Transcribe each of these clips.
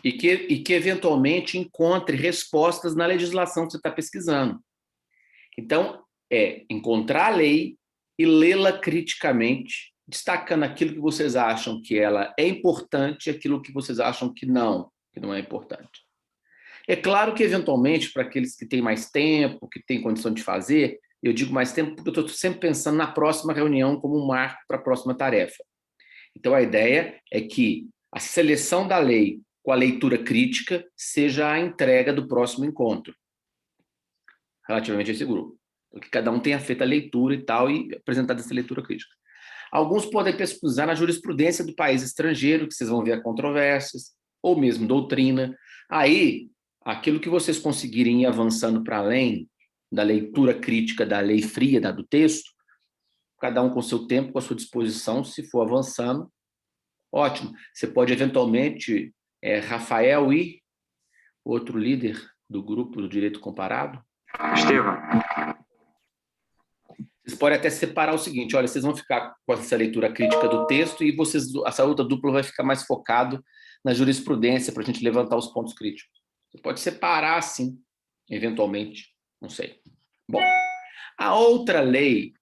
e que, e que eventualmente encontre respostas na legislação que você está pesquisando. Então, é encontrar a lei e lê-la criticamente, destacando aquilo que vocês acham que ela é importante e aquilo que vocês acham que não é importante. É claro que, eventualmente, para aqueles que têm mais tempo, que têm condição de fazer, eu digo mais tempo porque eu estou sempre pensando na próxima reunião como um marco para a próxima tarefa. Então, a ideia é que a seleção da lei com a leitura crítica seja a entrega do próximo encontro, relativamente a esse grupo. Porque cada um tenha feito a leitura e tal, e apresentado essa leitura crítica. Alguns podem pesquisar na jurisprudência do país estrangeiro, que vocês vão ver controvérsias, ou mesmo doutrina. Aí, aquilo que vocês conseguirem ir avançando para além da leitura crítica da lei fria, do texto, cada um com seu tempo, com a sua disposição, se for avançando, ótimo. Você pode, eventualmente, Rafael e outro líder do grupo do Direito Comparado. Estevam. Vocês podem até separar o seguinte, olha, vocês vão ficar com essa leitura crítica do texto e essa outra dupla vai ficar mais focado na jurisprudência para a gente levantar os pontos críticos. Você pode separar assim, eventualmente, não sei. Bom, a outra lei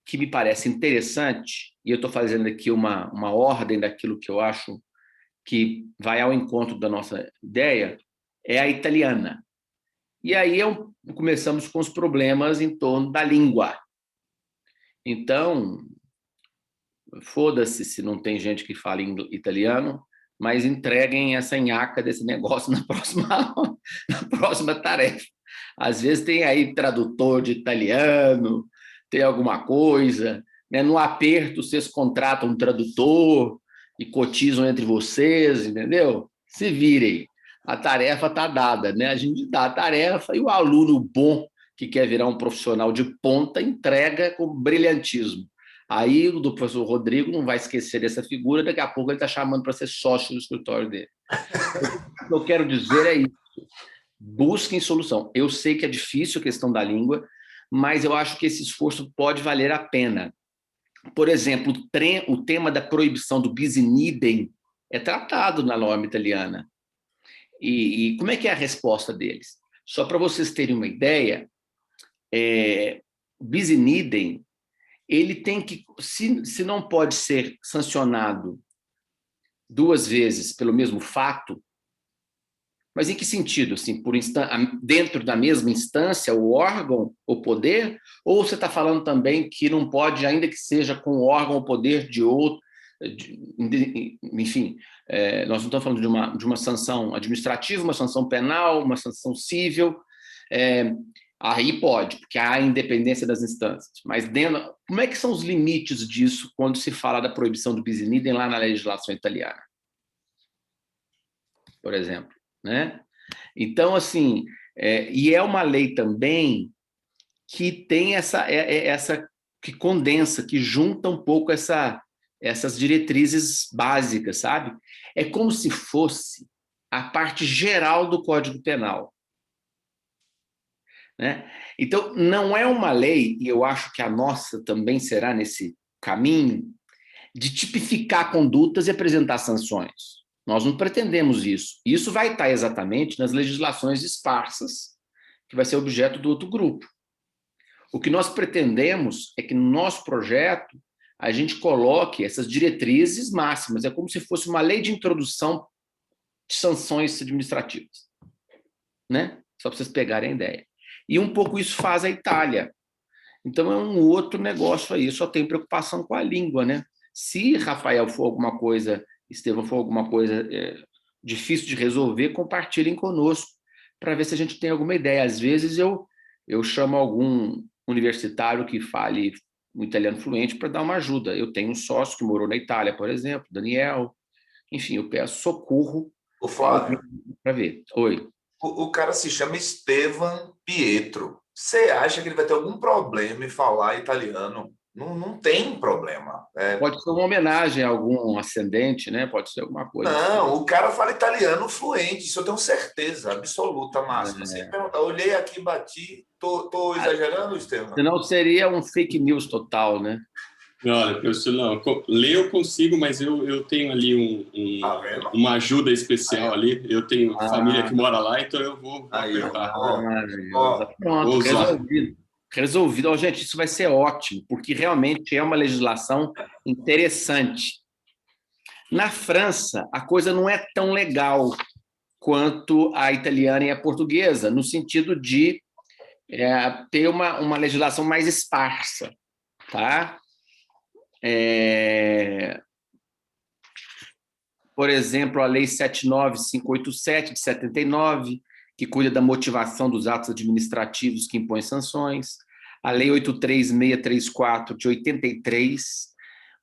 que me parece interessante, e eu estou fazendo aqui uma ordem daquilo que eu acho que vai ao encontro da nossa ideia, é a italiana. E aí começamos com os problemas em torno da língua. Então, foda-se se não tem gente que fala italiano, mas entreguem essa nhaca desse negócio na próxima tarefa. Às vezes tem aí tradutor de italiano, tem alguma coisa, né? No aperto vocês contratam um tradutor e cotizam entre vocês, entendeu? Se virem. A tarefa está dada, né? A gente dá a tarefa e o aluno bom que quer virar um profissional de ponta entrega com brilhantismo. Aí o do professor Rodrigo não vai esquecer dessa figura, daqui a pouco ele está chamando para ser sócio do escritório dele. O que eu quero dizer é isso. Busquem solução. Eu sei que é difícil a questão da língua, mas eu acho que esse esforço pode valer a pena. Por exemplo, o tema da proibição do bis in idem é tratado na norma italiana. E como é que é a resposta deles? Só para vocês terem uma ideia, o bis in idem, ele tem que, se não pode ser sancionado 2 vezes pelo mesmo fato, mas em que sentido? Assim, dentro da mesma instância, o órgão, o poder? Ou você está falando também que não pode, ainda que seja com o órgão ou poder de outro, enfim, nós não estamos falando de uma sanção administrativa, uma sanção penal, uma sanção civil, aí pode, porque há a independência das instâncias. Mas como é que são os limites disso quando se fala da proibição do bis in idem lá na legislação italiana? Por exemplo, né? Então, assim, e é uma lei também que tem essa que condensa, que junta um pouco essas diretrizes básicas, sabe? É como se fosse a parte geral do Código Penal, né? Então, não é uma lei, e eu acho que a nossa também será nesse caminho, de tipificar condutas e apresentar sanções. Nós não pretendemos isso. Isso vai estar exatamente nas legislações esparsas, que vai ser objeto do outro grupo. O que nós pretendemos é que no nosso projeto a gente coloque essas diretrizes máximas, é como se fosse uma lei de introdução de sanções administrativas, né? Só para vocês pegarem a ideia. E um pouco isso faz a Itália. Então é um outro negócio aí, só tem preocupação com a língua, né? Se Rafael for alguma coisa, Estevam for alguma coisa difícil de resolver, compartilhem conosco para ver se a gente tem alguma ideia. Às vezes eu chamo algum universitário que fale um italiano fluente para dar uma ajuda. Eu tenho um sócio que morou na Itália, por exemplo, Daniel. Enfim, eu peço socorro para ver. Oi. O cara se chama Estevam Pietro. Você acha que ele vai ter algum problema em falar italiano Não tem problema. Pode ser uma homenagem a algum ascendente, né? Pode ser alguma coisa assim. Não, o cara fala italiano fluente, isso eu tenho certeza absoluta, máxima. Sem perguntar, olhei aqui, bati, tô exagerando, Estevam? Senão seria um fake news total, né? Olha, professor, não, ler eu consigo, mas eu tenho ali uma ajuda especial ali. Eu tenho família que mora lá, então eu vou apertar. Pronto, resolvido. Resolvido. Gente, isso vai ser ótimo, porque realmente é uma legislação interessante. Na França, a coisa não é tão legal quanto a italiana e a portuguesa, no sentido de ter uma legislação mais esparsa, tá? Por exemplo, a Lei 79587, de 79, que cuida da motivação dos atos administrativos que impõem sanções. A Lei 83634, de 83,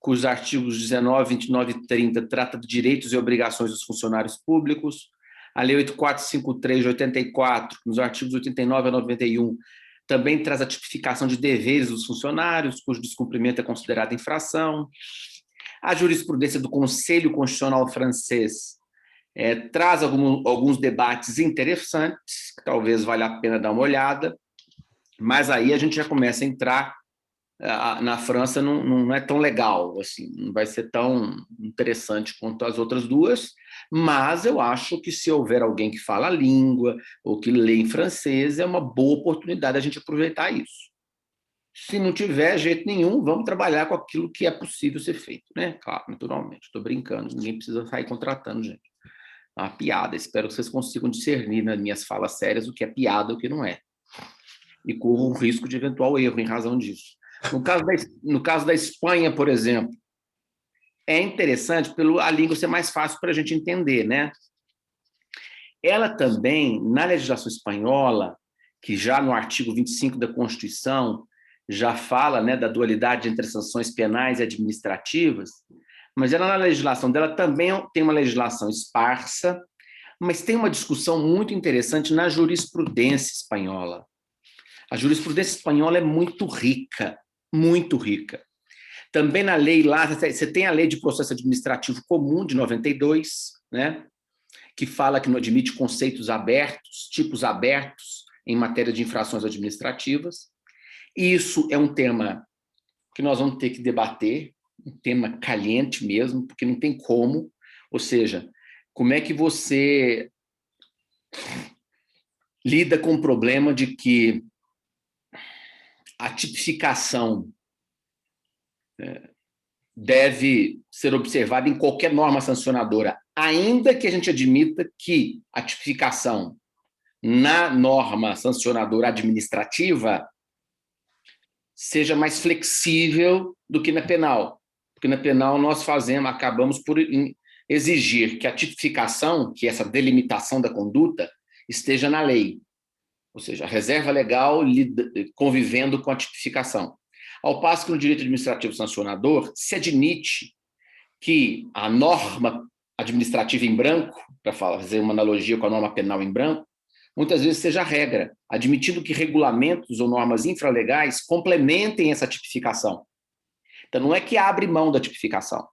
cujos artigos 19, 29 e 30 trata de direitos e obrigações dos funcionários públicos. A Lei 8453, de 84, nos artigos 89 a 91, também traz a tipificação de deveres dos funcionários, cujo descumprimento é considerado infração. A jurisprudência do Conselho Constitucional francês traz alguns debates interessantes, que talvez valha a pena dar uma olhada, mas aí a gente já começa a entrar. Na França não é tão legal, assim, não vai ser tão interessante quanto as outras duas, mas eu acho que se houver alguém que fala a língua ou que lê em francês, é uma boa oportunidade a gente aproveitar isso. Se não tiver jeito nenhum, vamos trabalhar com aquilo que é possível ser feito, né? Claro, naturalmente, estou brincando, ninguém precisa sair contratando gente. É uma piada, espero que vocês consigam discernir nas minhas falas sérias o que é piada e o que não é. E corro um risco de eventual erro em razão disso. No caso da Espanha, por exemplo, é interessante a língua ser mais fácil para a gente entender, né? Ela também, na legislação espanhola, que já no artigo 25 da Constituição já fala, né, da dualidade entre sanções penais e administrativas, mas ela, na legislação dela, também tem uma legislação esparsa, mas tem uma discussão muito interessante na jurisprudência espanhola. A jurisprudência espanhola é muito rica, muito rica. Também na lei lá, você tem a Lei de Processo Administrativo Comum, de 92, né, que fala que não admite conceitos abertos, tipos abertos, em matéria de infrações administrativas. Isso é um tema que nós vamos ter que debater, um tema caliente mesmo, porque não tem como. Ou seja, como é que você lida com o problema de que a tipificação deve ser observada em qualquer norma sancionadora, ainda que a gente admita que a tipificação na norma sancionadora administrativa seja mais flexível do que na penal. Porque na penal nós acabamos por exigir que a tipificação, que é essa delimitação da conduta, esteja na lei. Ou seja, a reserva legal convivendo com a tipificação. Ao passo que no direito administrativo sancionador se admite que a norma administrativa em branco, para fazer uma analogia com a norma penal em branco, muitas vezes seja a regra, admitindo que regulamentos ou normas infralegais complementem essa tipificação. Então, não é que abre mão da tipificação,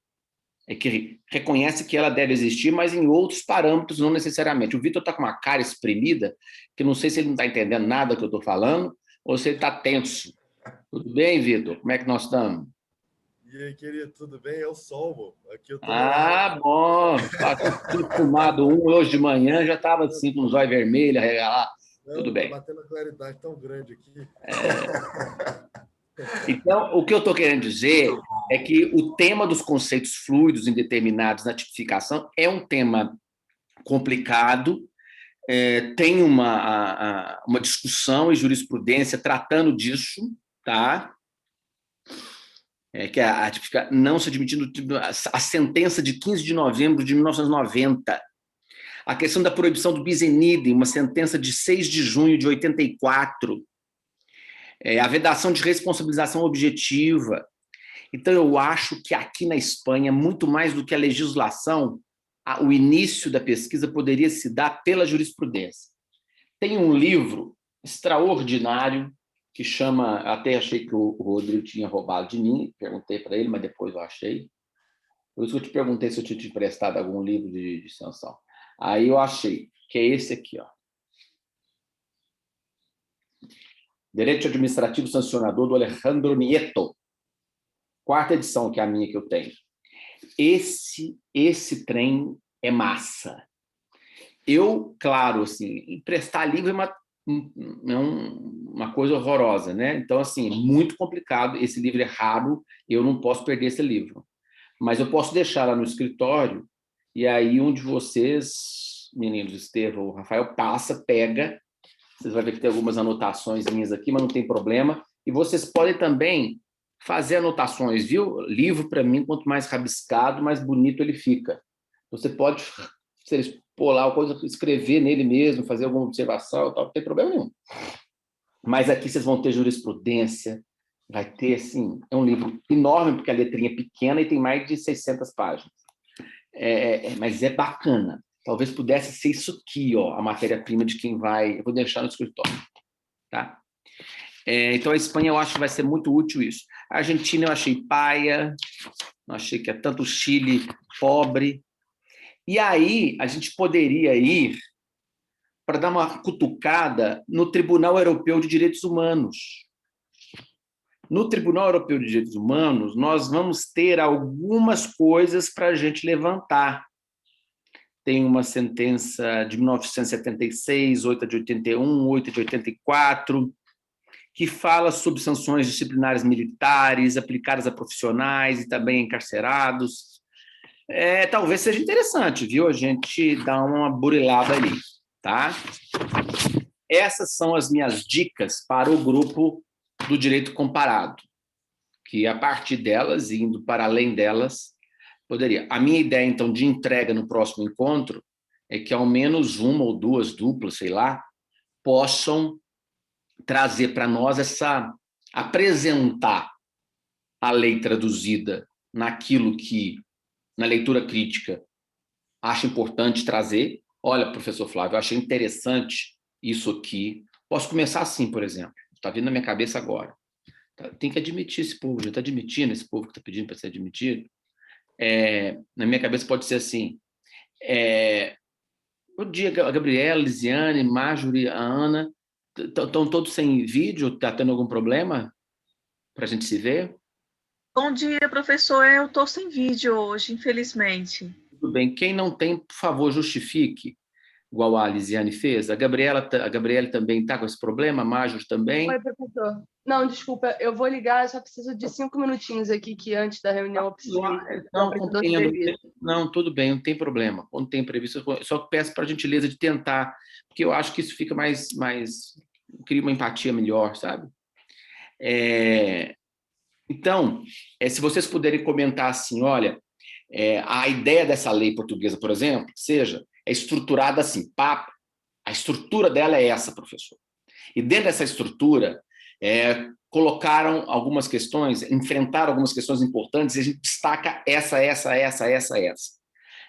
é que reconhece que ela deve existir, mas em outros parâmetros, não necessariamente. O Vitor está com uma cara espremida, que não sei se ele não está entendendo nada que eu estou falando, ou se ele está tenso. Tudo bem, Vitor? Como é que nós estamos? E aí, querido, tudo bem? É o sol, aqui eu tô... Bom. Tinha fumado hoje de manhã, já estava assim, com os olhos vermelhos, arregalado. Tudo bem. Tá batendo uma claridade tão grande aqui. Então, o que eu estou querendo dizer é que o tema dos conceitos fluidos indeterminados na tipificação é um tema complicado, tem uma discussão e jurisprudência tratando disso, tá? Que a tipificação não se admitindo a sentença de 15 de novembro de 1990, a questão da proibição do bis in idem, uma sentença de 6 de junho de 84, a vedação de responsabilização objetiva. Então, eu acho que aqui na Espanha, muito mais do que a legislação, o início da pesquisa poderia se dar pela jurisprudência. Tem um livro extraordinário que chama... Até achei que o Rodrigo tinha roubado de mim, perguntei para ele, mas depois eu achei. Por isso que eu te perguntei se eu tinha te emprestado algum livro de extensão. Aí eu achei, que é esse aqui, ó. Direito Administrativo Sancionador, do Alejandro Nieto. 4ª edição, que é a minha que eu tenho. Esse trem é massa. Eu, claro, assim, emprestar livro é uma coisa horrorosa, né? Então, assim, muito complicado. Esse livro é raro, eu não posso perder esse livro. Mas eu posso deixar lá no escritório, e aí um de vocês, meninos, Estevão, Rafael, passa, pega. Vocês vão ver que tem algumas anotações minhas aqui, mas não tem problema. E vocês podem também fazer anotações, viu? Livro, para mim, quanto mais rabiscado, mais bonito ele fica. Você pode, se eles pôr lá, escrever nele mesmo, fazer alguma observação, tal, não tem problema nenhum. Mas aqui vocês vão ter jurisprudência, vai ter, assim, é um livro enorme, porque a letrinha é pequena e tem mais de 600 páginas. Mas é bacana. Talvez pudesse ser isso aqui, ó, a matéria-prima de quem vai... Eu vou deixar no escritório, tá? Então, a Espanha, eu acho que vai ser muito útil isso. A Argentina, eu achei paia, eu achei que é tanto Chile pobre. E aí, a gente poderia ir para dar uma cutucada no Tribunal Europeu de Direitos Humanos. No Tribunal Europeu de Direitos Humanos, nós vamos ter algumas coisas para a gente levantar. Tem uma sentença de 1976, 8 de 81, 8 de 84, que fala sobre sanções disciplinares militares aplicadas a profissionais e também encarcerados. Talvez seja interessante, viu? A gente dá uma burilada ali, tá? Essas são as minhas dicas para o grupo do direito comparado, que a partir delas, indo para além delas, poderia. A minha ideia, então, de entrega no próximo encontro é que ao menos uma ou duas duplas, sei lá, possam trazer para nós apresentar a lei traduzida naquilo que, na leitura crítica, acha importante trazer. Olha, professor Flávio, eu achei interessante isso aqui. Posso começar assim, por exemplo. Está vindo na minha cabeça agora. Tem que admitir esse povo, já está admitindo esse povo que está pedindo para ser admitido. Na minha cabeça pode ser assim. O dia, a Gabriela, a Lisiane, Marjorie, a Ana, estão todos sem vídeo? Está tendo algum problema para a gente se ver? Bom dia, professor. Eu estou sem vídeo hoje, infelizmente. Tudo bem. Quem não tem, por favor, justifique, igual a Lisiane fez. A Gabriela também está com esse problema, a Marjorie também. Oi, professor. Não, desculpa, eu vou ligar, eu só preciso de 5 minutinhos aqui, que antes da reunião eu preciso ir. Não, tudo bem, não tem problema. Quando tem previsto, eu só peço para a gentileza de tentar, porque eu acho que isso fica mais cria uma empatia melhor, sabe? Então, se vocês puderem comentar assim, olha, a ideia dessa lei portuguesa, por exemplo, é estruturada assim, a estrutura dela é essa, professor. E dentro dessa estrutura, colocaram algumas questões, enfrentaram algumas questões importantes, e a gente destaca essa.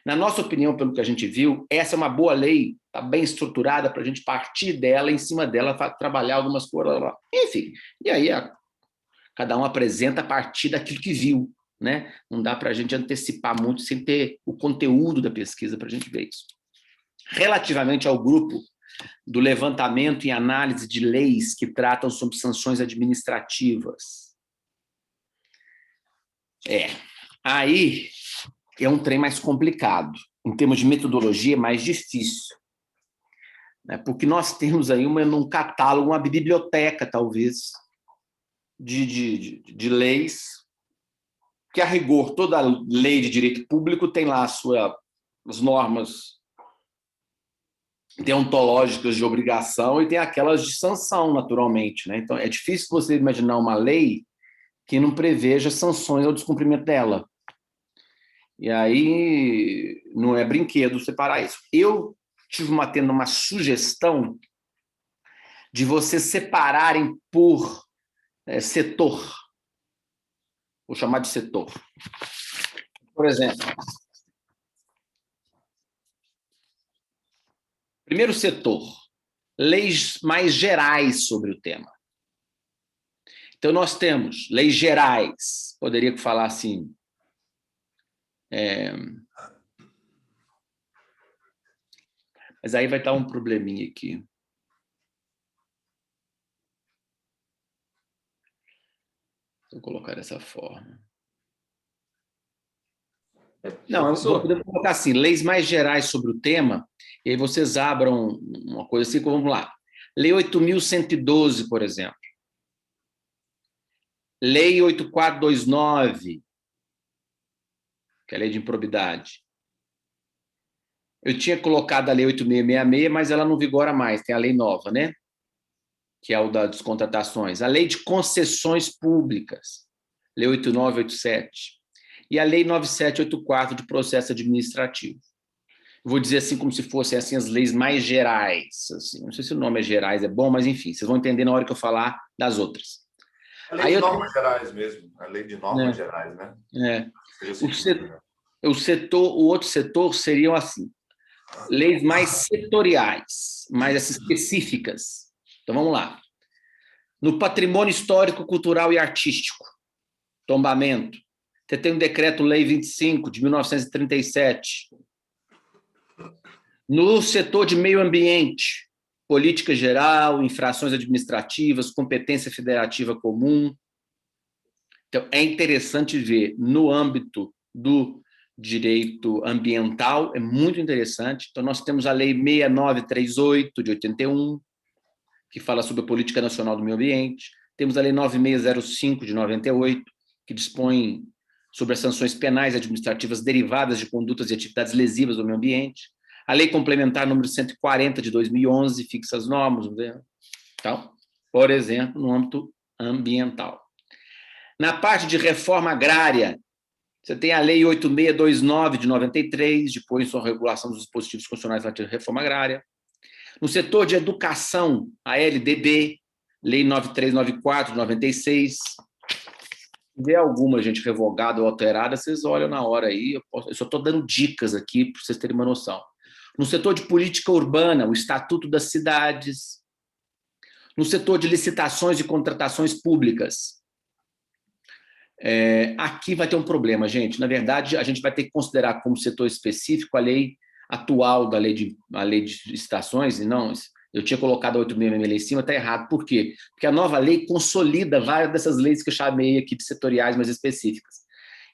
Na nossa opinião, pelo que a gente viu, essa é uma boa lei, está bem estruturada para a gente partir dela, em cima dela, trabalhar algumas coisas. Enfim, e aí cada um apresenta a partir daquilo que viu, né? Não dá para a gente antecipar muito sem ter o conteúdo da pesquisa para a gente ver isso. Relativamente ao grupo do levantamento e análise de leis que tratam sobre sanções administrativas. Aí é um trem mais complicado. Em termos de metodologia, é mais difícil. Né? Porque nós temos aí num catálogo, uma biblioteca, talvez, de leis, que, a rigor, toda lei de direito público tem lá as normas deontológicas de obrigação e tem aquelas de sanção, naturalmente. Né? Então, é difícil você imaginar uma lei que não preveja sanções ao descumprimento dela. E aí não é brinquedo separar isso. Eu tive tendo uma sugestão de vocês separarem por setor. Vou chamar de setor. Por exemplo, primeiro setor, leis mais gerais sobre o tema. Então, nós temos leis gerais, poderia falar assim, mas aí vai estar um probleminha aqui. Vou colocar dessa forma. Não, eu vou poder colocar assim, leis mais gerais sobre o tema, e aí vocês abram uma coisa assim, vamos lá. Lei 8.112, por exemplo. Lei 8429, que é a lei de improbidade. Eu tinha colocado a lei 8666, mas ela não vigora mais, tem a lei nova, né? Que é o das contratações. A lei de concessões públicas, lei 8987. E a lei 9784 de processo administrativo. Eu vou dizer assim como se fossem assim, as leis mais gerais. Assim. Não sei se o nome é gerais, é bom, mas enfim, vocês vão entender na hora que eu falar das outras. A lei de normas gerais mesmo. A lei de normas gerais, né? O outro setor seriam assim, leis mais setoriais, mais específicas. Então, vamos lá. No patrimônio histórico, cultural e artístico, tombamento. Você tem o Decreto-Lei 25, de 1937. No setor de meio ambiente, política geral, infrações administrativas, competência federativa comum. Então, é interessante ver no âmbito do direito ambiental, é muito interessante. Então, nós temos a Lei 6938, de 81, que fala sobre a Política Nacional do Meio Ambiente. Temos a Lei 9605, de 98, que dispõe sobre as sanções penais e administrativas derivadas de condutas e atividades lesivas do meio ambiente. A Lei Complementar número 140, de 2011, fixa as normas. Então, por exemplo, no âmbito ambiental. Na parte de reforma agrária, você tem a Lei 8629, de 93, depois sua regulação dos dispositivos constitucionais relativos à reforma agrária. No setor de educação, a LDB, Lei 9394, de 96. Se tiver alguma, gente, revogada ou alterada, vocês olham na hora aí. Eu só estou dando dicas aqui para vocês terem uma noção. No setor de política urbana, o Estatuto das Cidades. No setor de licitações e contratações públicas. Aqui vai ter um problema, gente. Na verdade, a gente vai ter que considerar como setor específico a lei atual da lei de licitações, e não, eu tinha colocado a 866 lá em cima, está errado. Por quê? Porque a nova lei consolida várias dessas leis que eu chamei aqui de setoriais mais específicas.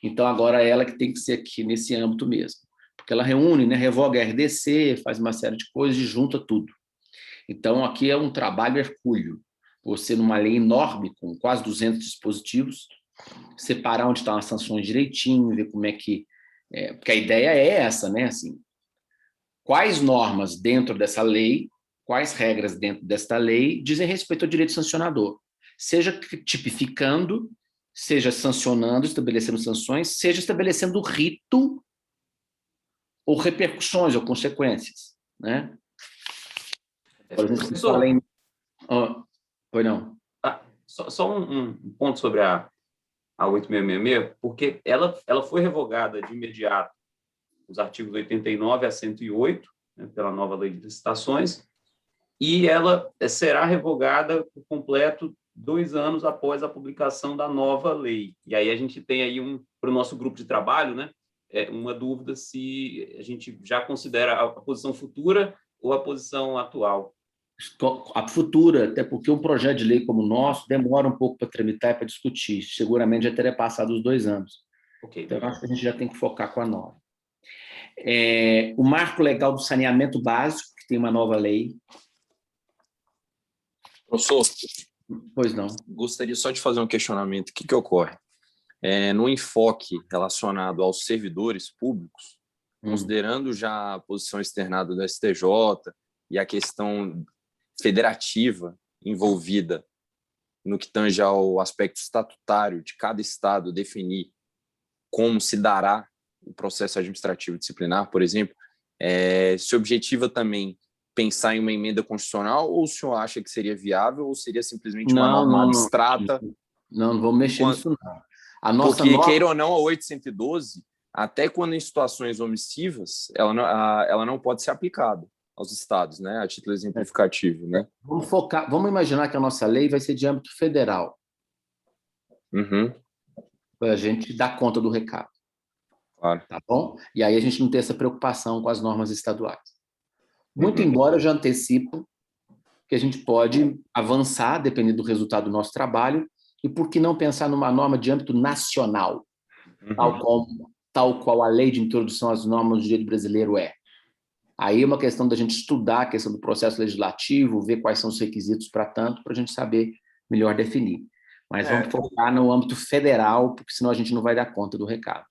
Então, agora ela que tem que ser aqui nesse âmbito mesmo. Porque ela reúne, né, revoga a RDC, faz uma série de coisas e junta tudo. Então, aqui é um trabalho hercúleo. Você, numa lei enorme, com quase 200 dispositivos, separar onde estão as sanções direitinho, ver como é que... porque a ideia é essa, né? Assim, quais normas dentro dessa lei, quais regras dentro desta lei dizem respeito ao direito sancionador, seja tipificando, seja sancionando, estabelecendo sanções, seja estabelecendo rito ou repercussões ou consequências, né? Por exemplo, se fala em... Pois não. Só um ponto sobre a 8666, porque ela foi revogada de imediato, os artigos 89 a 108, né, pela nova lei de licitações, e ela será revogada por completo 2 anos após a publicação da nova lei. E aí a gente tem aí para o nosso grupo de trabalho, né, uma dúvida se a gente já considera a posição futura ou a posição atual. A futura, até porque um projeto de lei como o nosso demora um pouco para tramitar e para discutir. Seguramente já teria passado os 2 anos. Okay. Então, eu acho que a gente já tem que focar com a nova. O marco legal do saneamento básico, que tem uma nova lei. Professor, pois não. Gostaria só de fazer um questionamento. O que ocorre? No enfoque relacionado aos servidores públicos, considerando já a posição externada do STJ e a questão federativa envolvida no que tange ao aspecto estatutário de cada estado definir como se dará o processo administrativo disciplinar, por exemplo, se objetiva também pensar em uma emenda constitucional, ou o senhor acha que seria viável, ou seria simplesmente uma norma abstrata? Não vamos mexer nisso, não. A nossa porque, norma... queira ou não, a 812, até quando em situações omissivas, ela não pode ser aplicada aos estados, né, a título exemplificativo, né? Vamos imaginar que a nossa lei vai ser de âmbito federal. para a gente dar conta do recado. Claro. Tá bom? E aí a gente não tem essa preocupação com as normas estaduais. Muito embora eu já antecipo que a gente pode avançar, dependendo do resultado do nosso trabalho, e por que não pensar numa norma de âmbito nacional, tal qual a lei de introdução às normas do direito brasileiro é. Aí é uma questão da gente estudar a questão do processo legislativo, ver quais são os requisitos para tanto, para a gente saber melhor definir. Mas vamos focar no âmbito federal, porque senão a gente não vai dar conta do recado.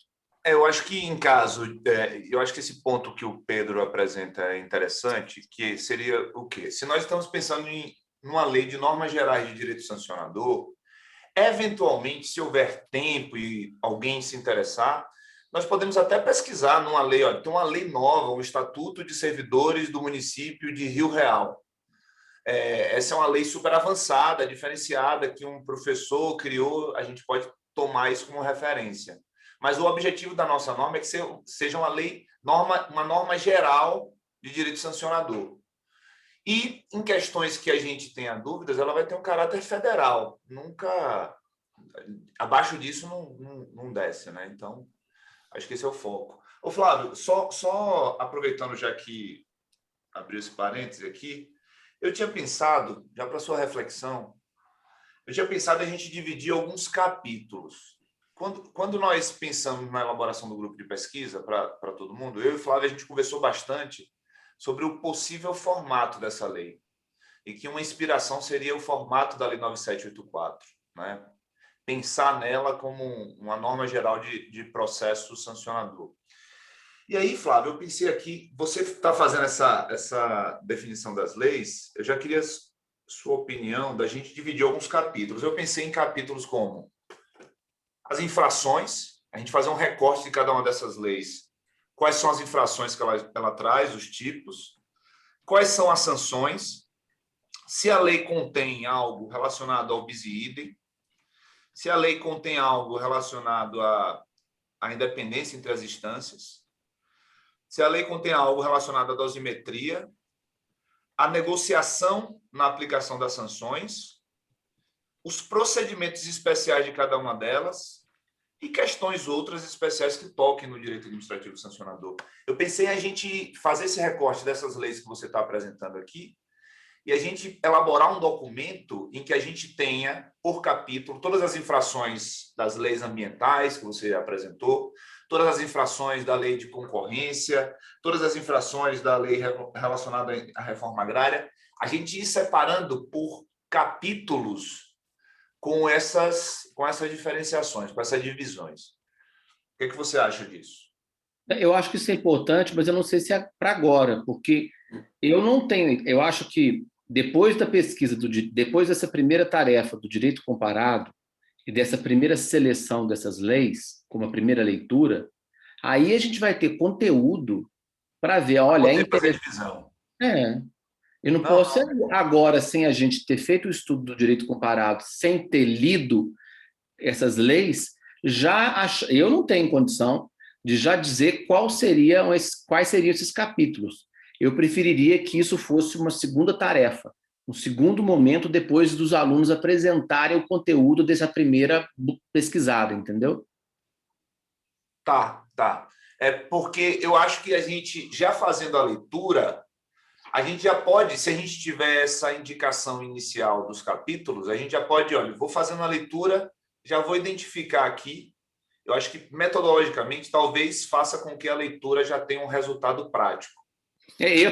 Eu acho que eu acho que esse ponto que o Pedro apresenta é interessante, que seria o quê? Se nós estamos pensando em uma lei de normas gerais de direito sancionador, eventualmente, se houver tempo e alguém se interessar, nós podemos até pesquisar numa lei, olha, tem uma lei nova, o Estatuto de Servidores do Município de Rio Real. Essa é uma lei super avançada, diferenciada, que um professor criou, a gente pode tomar isso como referência. Mas o objetivo da nossa norma é que seja uma norma geral de direito sancionador. E, em questões que a gente tenha dúvidas, ela vai ter um caráter federal. Nunca... Abaixo disso não desce, né? Então, acho que esse é o foco. Ô, Flávio, só aproveitando já que abriu esse parêntese aqui, eu tinha pensado, já para sua reflexão, a gente dividir alguns capítulos. Quando nós pensamos na elaboração do grupo de pesquisa para todo mundo, eu e o Flávio, a gente conversou bastante sobre o possível formato dessa lei, e que uma inspiração seria o formato da Lei 9784, né? Pensar nela como uma norma geral de processo sancionador. E aí, Flávio, eu pensei aqui, você está fazendo essa definição das leis, eu já queria sua opinião da gente dividir alguns capítulos. Eu pensei em capítulos como as infrações, a gente fazer um recorte de cada uma dessas leis. Quais são as infrações que ela traz, os tipos? Quais são as sanções? Se a lei contém algo relacionado ao bis idem, se a lei contém algo relacionado à independência entre as instâncias, se a lei contém algo relacionado à dosimetria, a negociação na aplicação das sanções, os procedimentos especiais de cada uma delas e questões outras especiais que toquem no direito administrativo sancionador. Eu pensei em a gente fazer esse recorte dessas leis que você está apresentando aqui e a gente elaborar um documento em que a gente tenha, por capítulo, todas as infrações das leis ambientais que você apresentou, todas as infrações da lei de concorrência, todas as infrações da lei relacionada à reforma agrária, a gente ir separando por capítulos com essas diferenciações, com essas divisões. O que você acha disso? Eu acho que isso é importante, mas eu não sei se é para agora, porque eu acho que depois da pesquisa, depois dessa primeira tarefa do direito comparado e dessa primeira seleção dessas leis, como a primeira leitura, aí a gente vai ter conteúdo para ver, olha, é interessante. Eu não posso agora, sem a gente ter feito o estudo do direito comparado, sem ter lido essas leis, eu não tenho condição de já dizer quais seriam esses capítulos. Eu preferiria que isso fosse uma segunda tarefa, um segundo momento depois dos alunos apresentarem o conteúdo dessa primeira pesquisada, entendeu? Tá. Porque eu acho que a gente, já fazendo a leitura, a gente já pode, se a gente tiver essa indicação inicial dos capítulos, a gente já pode, olha, vou fazendo a leitura, já vou identificar aqui. Eu acho que, metodologicamente, talvez faça com que a leitura já tenha um resultado prático.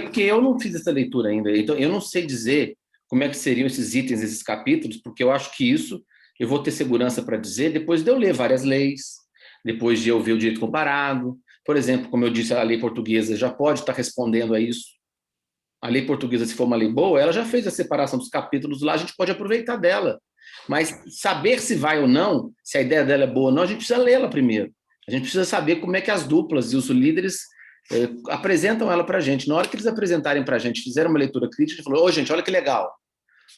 Porque eu não fiz essa leitura ainda, então eu não sei dizer como é que seriam esses itens, esses capítulos, porque eu acho que isso eu vou ter segurança para dizer depois de eu ler várias leis, depois de eu ver o direito comparado. Por exemplo, como eu disse, a lei portuguesa já pode estar respondendo a isso. A lei portuguesa, se for uma lei boa, ela já fez a separação dos capítulos lá, a gente pode aproveitar dela. Mas saber se vai ou não, se a ideia dela é boa ou não, a gente precisa lê-la primeiro. A gente precisa saber como é que as duplas e os líderes apresentam ela para a gente. Na hora que eles apresentarem para a gente, fizeram uma leitura crítica, a gente falou, gente, olha que legal.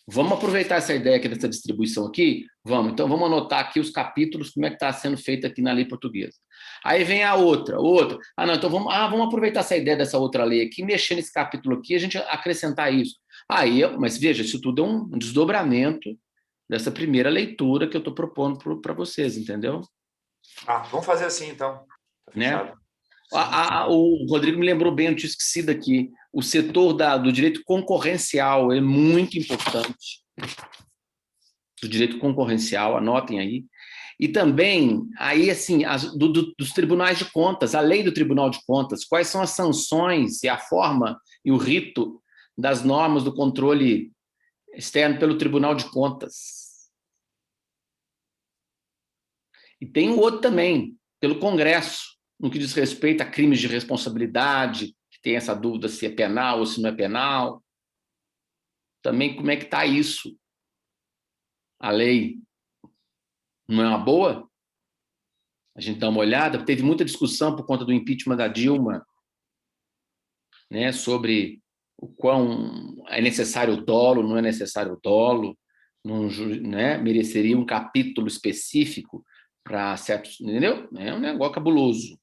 Vamos aproveitar essa ideia aqui dessa distribuição aqui? Vamos. Então, vamos anotar aqui os capítulos, como é que está sendo feito aqui na lei portuguesa. Aí vem a outra. Não, então vamos aproveitar essa ideia dessa outra lei aqui, mexer nesse capítulo aqui, a gente acrescentar isso. Mas veja, isso tudo é um desdobramento dessa primeira leitura que eu estou propondo para vocês, entendeu? Vamos fazer assim, então. Tá né? O Rodrigo me lembrou bem, eu tinha esquecido aqui, o setor do direito concorrencial é muito importante. O direito concorrencial, anotem aí. E também, aí, assim, dos tribunais de contas, a lei do Tribunal de Contas, quais são as sanções e a forma e o rito das normas do controle externo pelo Tribunal de Contas. E tem o outro também, pelo Congresso, no que diz respeito a crimes de responsabilidade, que tem essa dúvida se é penal ou se não é penal. Também, como é que está isso? A lei não é uma boa? A gente dá uma olhada. Teve muita discussão por conta do impeachment da Dilma, né, sobre o quão é necessário o dolo, não é necessário o dolo, né, mereceria um capítulo específico para certos... Entendeu? É um negócio cabuloso.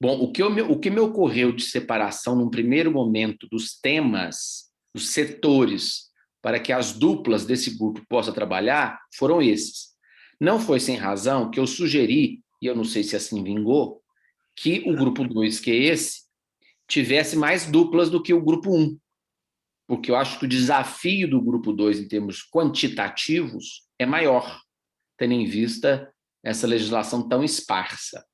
Bom, o que me ocorreu de separação num primeiro momento dos temas, dos setores, para que as duplas desse grupo possam trabalhar, foram esses. Não foi sem razão que eu sugeri, e eu não sei se assim vingou, que o grupo 2, que é esse, tivesse mais duplas do que o grupo 1. Porque eu acho que o desafio do grupo 2, em termos quantitativos, é maior, tendo em vista essa legislação tão esparsa.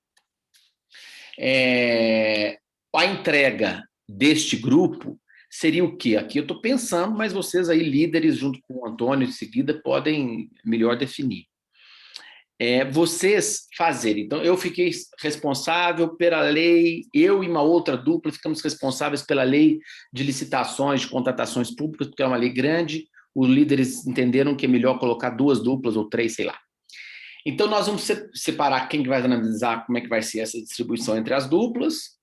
A entrega deste grupo seria o quê? Aqui eu estou pensando, mas vocês aí, líderes, junto com o Antônio, em seguida, podem melhor definir. Vocês fazerem. Então, eu fiquei responsável pela lei, eu e uma outra dupla ficamos responsáveis pela lei de licitações, de contratações públicas, porque é uma lei grande, os líderes entenderam que é melhor colocar 2 duplas ou 3, sei lá. Então, nós vamos separar quem vai analisar como é que vai ser essa distribuição entre as duplas,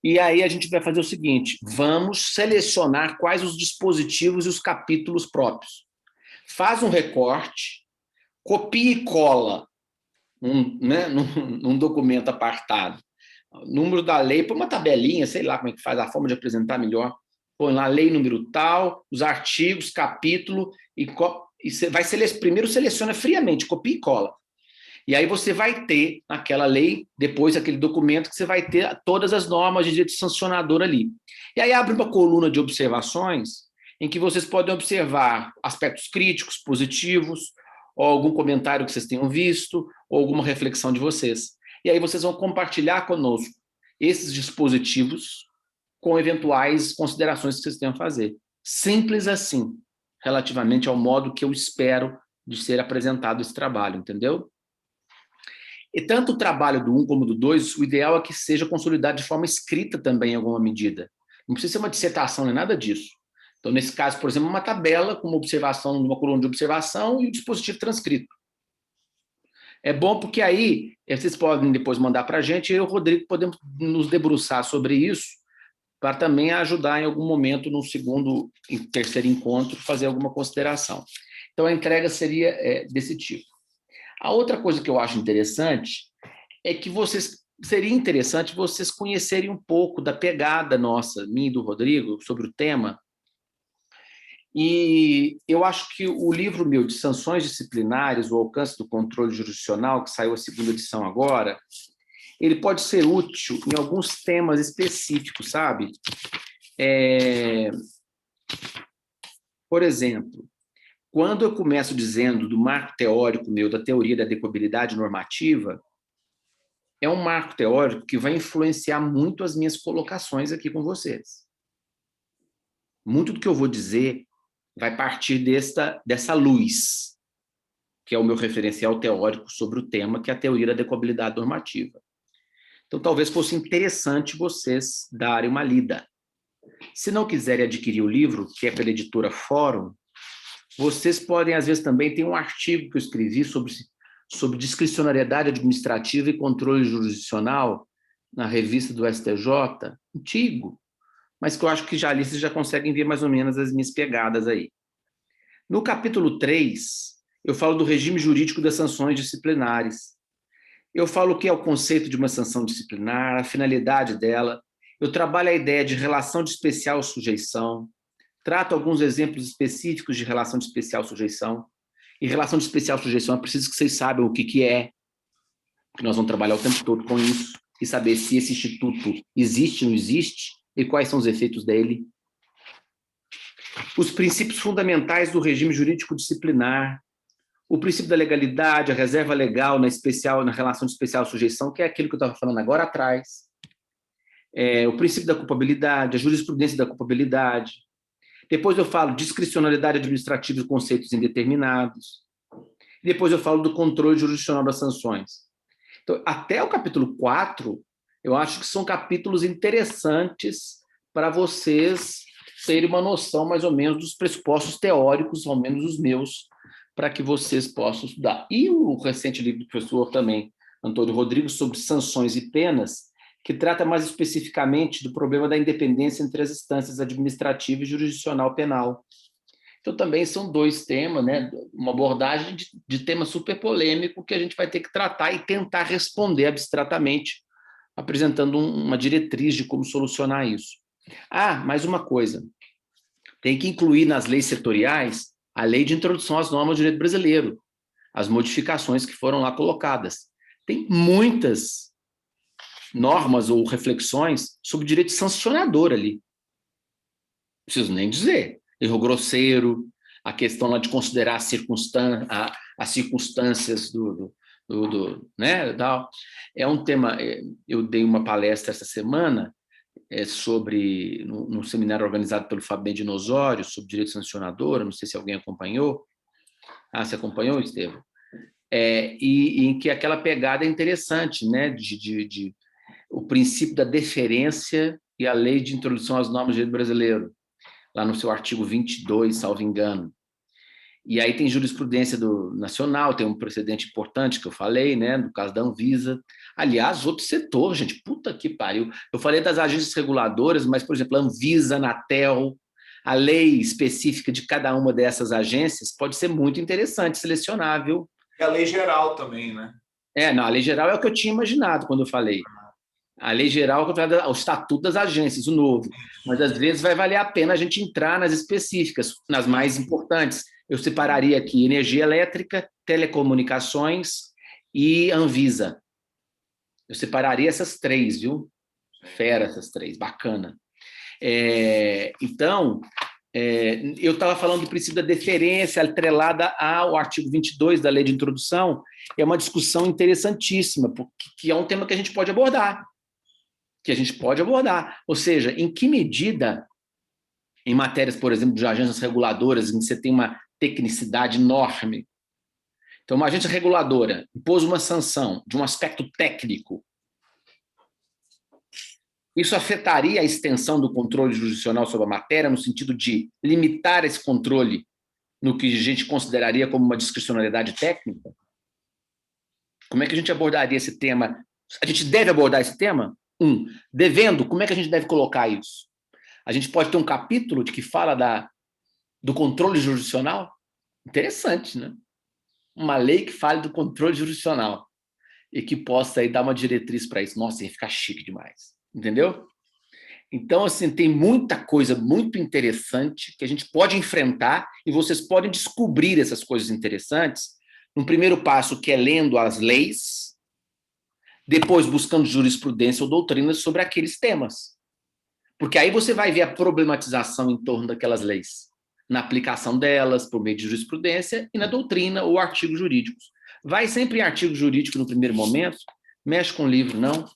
e aí a gente vai fazer o seguinte, vamos selecionar quais os dispositivos e os capítulos próprios. Faz um recorte, copia e cola num documento apartado. O número da lei, põe uma tabelinha, sei lá como é que faz, a forma de apresentar melhor. Põe lá lei número tal, os artigos, capítulo, e você vai primeiro seleciona friamente, copia e cola. E aí você vai ter naquela lei, depois aquele documento, que você vai ter todas as normas de direito sancionador ali. E aí abre uma coluna de observações, em que vocês podem observar aspectos críticos, positivos, ou algum comentário que vocês tenham visto, ou alguma reflexão de vocês. E aí vocês vão compartilhar conosco esses dispositivos com eventuais considerações que vocês tenham a fazer. Simples assim, relativamente ao modo que eu espero de ser apresentado esse trabalho, entendeu? E tanto o trabalho do 1 como do 2, o ideal é que seja consolidado de forma escrita também em alguma medida. Não precisa ser uma dissertação, nem nada disso. Então, nesse caso, por exemplo, uma tabela com uma observação, uma coluna de observação e o dispositivo transcrito. É bom porque aí vocês podem depois mandar para a gente e eu e o Rodrigo podemos nos debruçar sobre isso para também ajudar em algum momento, no segundo e terceiro encontro, fazer alguma consideração. Então, a entrega seria desse tipo. A outra coisa que eu acho interessante é que seria interessante vocês conhecerem um pouco da pegada nossa, minha e do Rodrigo, sobre o tema. E eu acho que o livro meu de sanções disciplinares, o alcance do controle jurisdicional, que saiu a 2ª edição agora, ele pode ser útil em alguns temas específicos, sabe? Por exemplo, quando eu começo dizendo do marco teórico meu, da teoria da adequabilidade normativa, é um marco teórico que vai influenciar muito as minhas colocações aqui com vocês. Muito do que eu vou dizer vai partir dessa luz, que é o meu referencial teórico sobre o tema, que é a teoria da adequabilidade normativa. Então, talvez fosse interessante vocês darem uma lida. Se não quiserem adquirir o livro, que é pela editora Fórum, vocês podem, às vezes, também tem um artigo que eu escrevi sobre discricionariedade administrativa e controle jurisdicional na revista do STJ, antigo, mas que eu acho que já ali vocês já conseguem ver mais ou menos as minhas pegadas aí. No capítulo 3, eu falo do regime jurídico das sanções disciplinares. Eu falo o que é o conceito de uma sanção disciplinar, a finalidade dela. Eu trabalho a ideia de relação de especial sujeição, trato alguns exemplos específicos de relação de especial sujeição. E relação de especial sujeição, é preciso que vocês saibam o que é, que nós vamos trabalhar o tempo todo com isso, e saber se esse instituto existe ou não existe, e quais são os efeitos dele. Os princípios fundamentais do regime jurídico disciplinar, o princípio da legalidade, a reserva legal na relação de especial sujeição, que é aquilo que eu estava falando agora atrás, o princípio da culpabilidade, a jurisprudência da culpabilidade. Depois eu falo discricionalidade administrativa e conceitos indeterminados. Depois eu falo do controle jurisdicional das sanções. Então, até o capítulo 4, eu acho que são capítulos interessantes para vocês terem uma noção, mais ou menos, dos pressupostos teóricos, ao menos os meus, para que vocês possam estudar. E o recente livro do professor também, Antônio Rodrigues, sobre sanções e penas, que trata mais especificamente do problema da independência entre as instâncias administrativa e jurisdicional penal. Então, também são dois temas, né? Uma abordagem de tema super polêmico que a gente vai ter que tratar e tentar responder abstratamente, apresentando uma diretriz de como solucionar isso. Mais uma coisa. Tem que incluir nas leis setoriais a lei de introdução às normas do direito brasileiro, as modificações que foram lá colocadas. Tem muitas normas ou reflexões sobre direito sancionador ali. Não preciso nem dizer. Erro grosseiro, a questão lá de considerar as circunstâncias né, tal. É um tema, eu dei uma palestra essa semana sobre, num seminário organizado pelo Fabien Dinosório, sobre direito sancionador, não sei se alguém acompanhou. Você acompanhou, Estevam? E em que aquela pegada é interessante, né, o princípio da deferência e a lei de introdução às normas do direito brasileiro, lá no seu artigo 22, salvo engano. E aí tem jurisprudência nacional, tem um precedente importante que eu falei, né, no caso da Anvisa. Aliás, outro setor, gente, puta que pariu. Eu falei das agências reguladoras, mas, por exemplo, a Anvisa, a Anatel, a lei específica de cada uma dessas agências pode ser muito interessante, selecionável. E a lei geral também, né? Não, a lei geral é o que eu tinha imaginado quando eu falei. A lei geral, o estatuto das agências, o novo. Mas, às vezes, vai valer a pena a gente entrar nas específicas, nas mais importantes. Eu separaria aqui energia elétrica, telecomunicações e Anvisa. Eu separaria essas três, viu? Fera essas três, bacana. Então, eu estava falando do princípio da deferência atrelada ao artigo 22 da lei de introdução. É uma discussão interessantíssima, porque que é um tema que a gente pode abordar. Ou seja, em que medida, em matérias, por exemplo, de agências reguladoras, em que você tem uma tecnicidade enorme. Então, uma agência reguladora impôs uma sanção de um aspecto técnico. Isso afetaria a extensão do controle jurisdicional sobre a matéria, no sentido de limitar esse controle no que a gente consideraria como uma discricionalidade técnica? Como é que a gente abordaria esse tema? A gente deve abordar esse tema? Devendo, como é que a gente deve colocar isso? A gente pode ter um capítulo que fala do controle jurisdicional? Interessante, né? Uma lei que fale do controle jurisdicional e que possa aí dar uma diretriz para isso. Nossa, ia ficar chique demais. Entendeu? Então, assim, tem muita coisa muito interessante que a gente pode enfrentar e vocês podem descobrir essas coisas interessantes num primeiro passo, que é lendo as leis, depois buscando jurisprudência ou doutrinas sobre aqueles temas. Porque aí você vai ver a problematização em torno daquelas leis, na aplicação delas, por meio de jurisprudência, e na doutrina ou artigos jurídicos. Vai sempre em artigo jurídico no primeiro momento, mexe com o livro, não,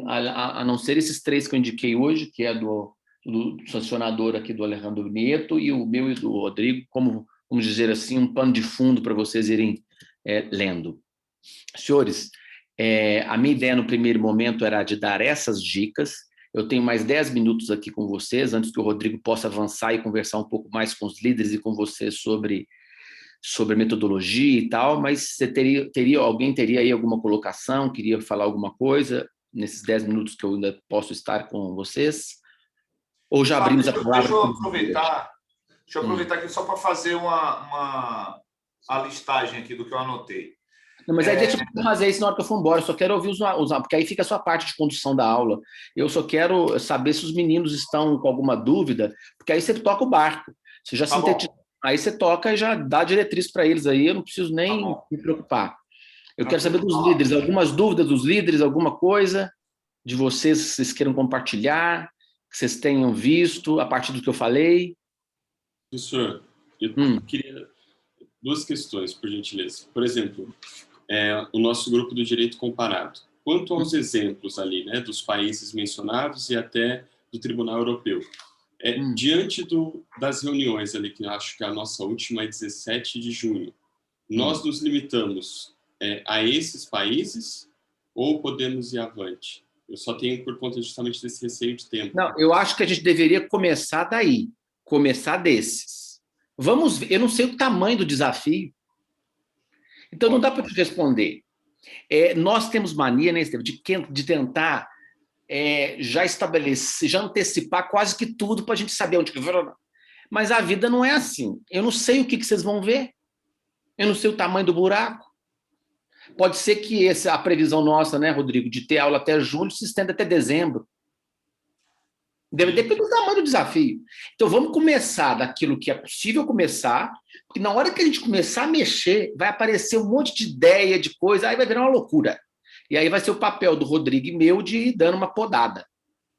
a não ser esses três que eu indiquei hoje, que é do sancionador aqui do Alejandro Nieto, e o meu e do Rodrigo, como, vamos dizer assim, um pano de fundo para vocês irem lendo. Senhores, a minha ideia no primeiro momento era de dar essas dicas. Eu tenho mais 10 minutos aqui com vocês, antes que o Rodrigo possa avançar e conversar um pouco mais com os líderes e com vocês sobre metodologia e tal, mas você alguém teria aí alguma colocação, queria falar alguma coisa nesses 10 minutos que eu ainda posso estar com vocês? Ou já abrimos a palavra? Deixa eu aproveitar aqui só para fazer a listagem aqui do que eu anotei. Não, mas aí deixa eu fazer isso na hora que eu for embora. Eu só quero ouvir porque aí fica a sua parte de condução da aula. Eu só quero saber se os meninos estão com alguma dúvida, porque aí você toca o barco. Você já sintetizou Aí você toca e já dá diretriz para eles aí, eu não preciso nem me preocupar. Eu quero saber dos líderes, algumas dúvidas dos líderes, alguma coisa de vocês queiram compartilhar, que vocês tenham visto a partir do que eu falei. Professor, eu queria 2 questões, por gentileza. Por exemplo, o nosso grupo do direito comparado. Quanto aos exemplos ali, né, dos países mencionados e até do Tribunal Europeu, diante das reuniões ali, que eu acho que a nossa última é 17 de junho, nós nos limitamos a esses países ou podemos ir avante? Eu só tenho por conta justamente desse receio de tempo. Não, eu acho que a gente deveria começar daí, começar desses. Vamos ver, eu não sei o tamanho do desafio, então não dá para te responder. Nós temos mania, né, Estevam, de tentar já estabelecer, já antecipar quase que tudo para a gente saber onde que vai. Mas a vida não é assim. Eu não sei o que vocês vão ver, eu não sei o tamanho do buraco. Pode ser que a previsão nossa, né, Rodrigo, de ter aula até julho se estenda até dezembro. Depende do tamanho do desafio. Então, vamos começar daquilo que é possível começar, porque na hora que a gente começar a mexer, vai aparecer um monte de ideia, de coisa, aí vai virar uma loucura. E aí vai ser o papel do Rodrigo e meu de ir dando uma podada,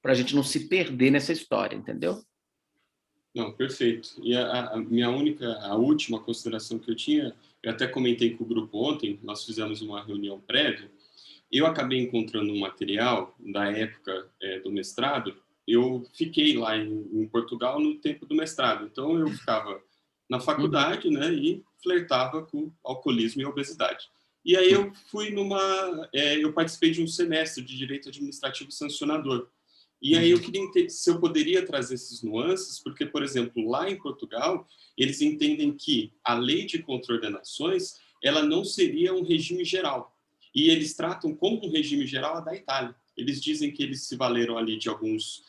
para a gente não se perder nessa história, entendeu? Não, perfeito. E a última consideração que eu tinha, eu até comentei com o grupo ontem, nós fizemos uma reunião prévia, eu acabei encontrando um material da época do mestrado, eu fiquei lá em Portugal no tempo do mestrado, então eu ficava na faculdade, né, e flertava com alcoolismo e obesidade. E aí eu fui eu participei de um semestre de Direito Administrativo Sancionador. E aí eu queria entender se eu poderia trazer esses nuances, porque, por exemplo, lá em Portugal, eles entendem que a lei de contraordenações, ela não seria um regime geral. E eles tratam como um regime geral a da Itália. Eles dizem que eles se valeram ali de alguns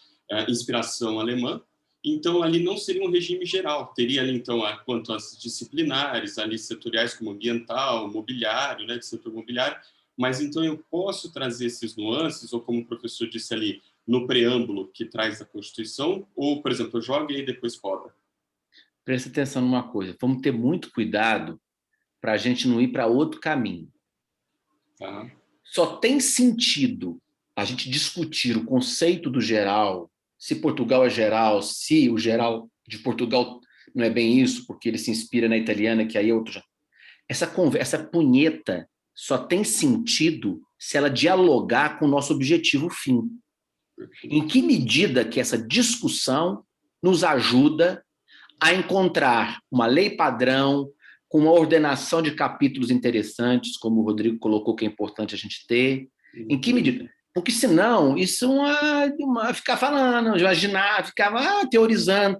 inspiração alemã, então ali não seria um regime geral. Teria ali, então, quanto às disciplinares, ali setoriais como ambiental, mobiliário, né, de setor mobiliário, mas então eu posso trazer esses nuances, ou como o professor disse ali, no preâmbulo que traz a Constituição, ou, por exemplo, eu jogo e depois poda? Presta atenção numa coisa, vamos ter muito cuidado para a gente não ir para outro caminho. Tá. Só tem sentido a gente discutir o conceito do geral, se Portugal é geral, se o geral de Portugal não é bem isso, porque ele se inspira na italiana, que aí é outro. Essa punheta só tem sentido se ela dialogar com o nosso objetivo fim. Em que medida que essa discussão nos ajuda a encontrar uma lei padrão, com uma ordenação de capítulos interessantes, como o Rodrigo colocou que é importante a gente ter. Em que medida? Porque senão isso ficar falando, imaginar, ficava teorizando.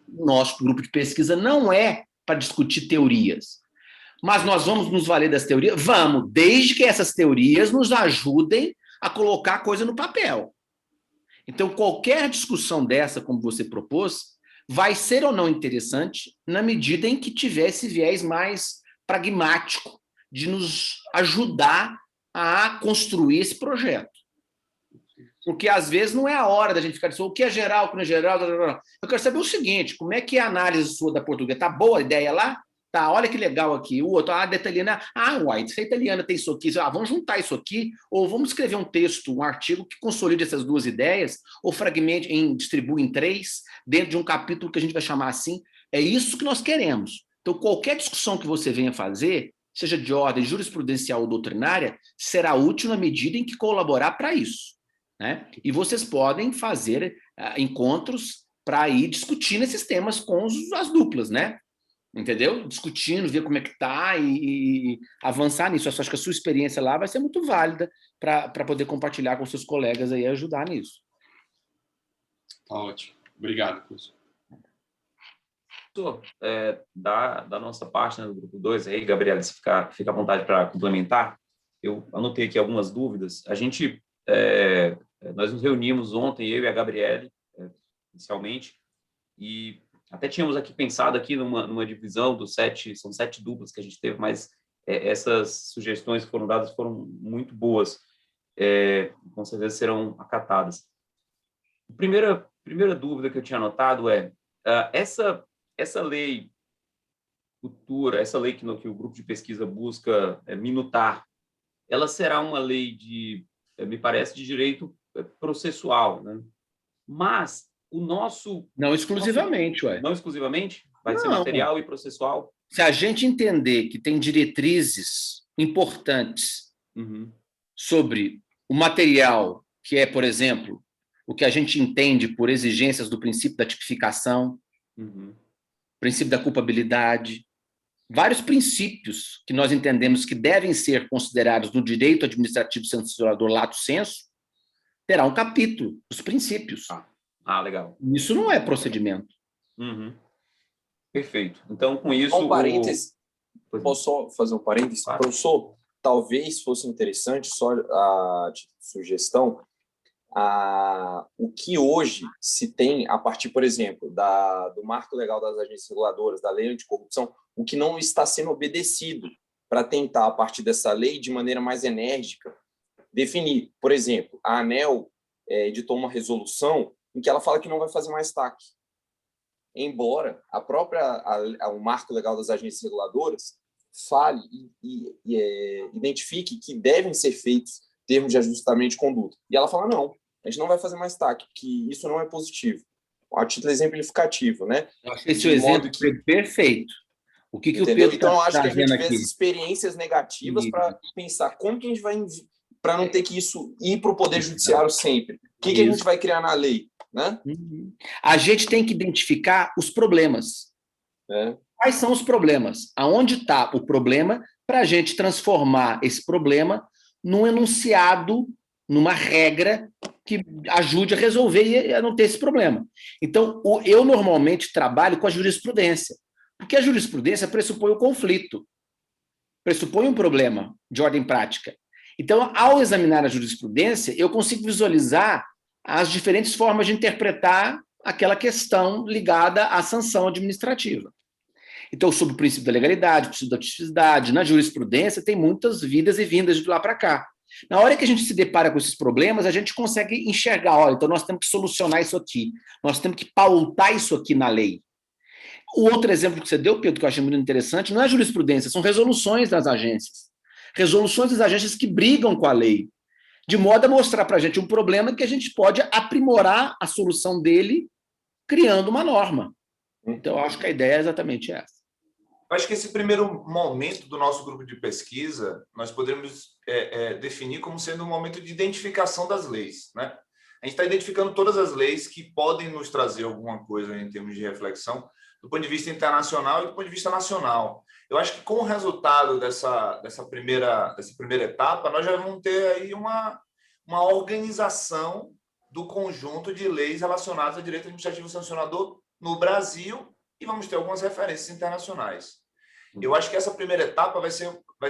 Nosso grupo de pesquisa não é para discutir teorias. Mas nós vamos nos valer das teorias? Vamos, desde que essas teorias nos ajudem a colocar a coisa no papel. Então, qualquer discussão dessa, como você propôs, vai ser ou não interessante na medida em que tiver esse viés mais pragmático de nos ajudar a construir esse projeto. Porque, às vezes, não é a hora da gente ficar dizendo o que é geral, o que não é geral. Eu quero saber o seguinte, como é que é a análise sua da portuguesa? Está boa a ideia lá? Tá, olha que legal aqui. O outro, da italiana. Uai, se a italiana tem isso aqui, vamos juntar isso aqui, ou vamos escrever um texto, um artigo que consolide essas duas ideias, ou fragmente, distribui em 3, dentro de um capítulo que a gente vai chamar assim. É isso que nós queremos. Então, qualquer discussão que você venha fazer, seja de ordem jurisprudencial ou doutrinária, será útil na medida em que colaborar para isso, né? E vocês podem fazer encontros para ir discutindo esses temas com as duplas, né? Entendeu? Discutindo, ver como é que está e avançar nisso. Eu acho que a sua experiência lá vai ser muito válida para poder compartilhar com seus colegas aí e ajudar nisso. Tá ótimo. Obrigado, professor. Da nossa parte, né, do grupo 2, aí, Gabriela, se fica à vontade para complementar, eu anotei aqui algumas dúvidas. Nós nos reunimos ontem, eu e a Gabriele, inicialmente, e até tínhamos aqui pensado aqui numa divisão dos 7, são 7 duplas que a gente teve, mas essas sugestões que foram dadas foram muito boas, com certeza serão acatadas. A primeira dúvida que eu tinha anotado essa lei futura, essa lei que o grupo de pesquisa busca minutar, ela será uma lei me parece, de direito processual, né? Mas o nosso... Não exclusivamente, ué. Não exclusivamente? Vai ser Não. material e processual? Se a gente entender que tem diretrizes importantes sobre o material, que é, por exemplo, o que a gente entende por exigências do princípio da tipificação, princípio da culpabilidade, vários princípios que nós entendemos que devem ser considerados no direito administrativo sancionador lato sensu, terá um capítulo, os princípios. Legal. Isso não é procedimento. Perfeito. Então, com isso... Um parêntese. Posso só fazer um parêntese? Claro. Professor, talvez fosse interessante, só a sugestão, o que hoje se tem, a partir, por exemplo, do marco legal das agências reguladoras, da lei anticorrupção, o que não está sendo obedecido, para tentar, a partir dessa lei, de maneira mais enérgica, definir. Por exemplo, a ANEEL editou uma resolução em que ela fala que não vai fazer mais TAC. Embora o marco legal das agências reguladoras fale e identifique que devem ser feitos termos de ajustamento de conduta. E ela fala, não, a gente não vai fazer mais TAC, porque isso não é positivo. A título exemplificativo, né? Eu acho que esse exemplo é perfeito. O que o Pedro então, eu acho que a gente vê aqui? As experiências negativas para pensar como que a gente vai... para não ter que isso ir para o Poder Judiciário sempre. O que a gente vai criar na lei? Né? A gente tem que identificar os problemas. Quais são os problemas? Aonde está o problema para a gente transformar esse problema num enunciado, numa regra que ajude a resolver e a não ter esse problema. Então, eu normalmente trabalho com a jurisprudência, porque a jurisprudência pressupõe o conflito, pressupõe um problema de ordem prática. Então, ao examinar a jurisprudência, eu consigo visualizar as diferentes formas de interpretar aquela questão ligada à sanção administrativa. Então, sob o princípio da legalidade, o princípio da tipicidade, na jurisprudência, tem muitas vidas e vindas de lá para cá. Na hora que a gente se depara com esses problemas, a gente consegue enxergar, olha, então nós temos que solucionar isso aqui, nós temos que pautar isso aqui na lei. O outro exemplo que você deu, Pedro, que eu achei muito interessante, não é jurisprudência, são resoluções das agências. Resoluções das agências que brigam com a lei, de modo a mostrar para a gente um problema que a gente pode aprimorar a solução dele criando uma norma. Então, eu acho que a ideia é exatamente essa. Eu acho que esse primeiro momento do nosso grupo de pesquisa, nós podemos definir como sendo um momento de identificação das leis, né? A gente está identificando todas as leis que podem nos trazer alguma coisa em termos de reflexão, do ponto de vista internacional e do ponto de vista nacional. Eu acho que com o resultado dessa primeira etapa, nós já vamos ter aí uma organização do conjunto de leis relacionadas ao direito administrativo sancionador no Brasil e vamos ter algumas referências internacionais. Eu acho que essa primeira etapa vai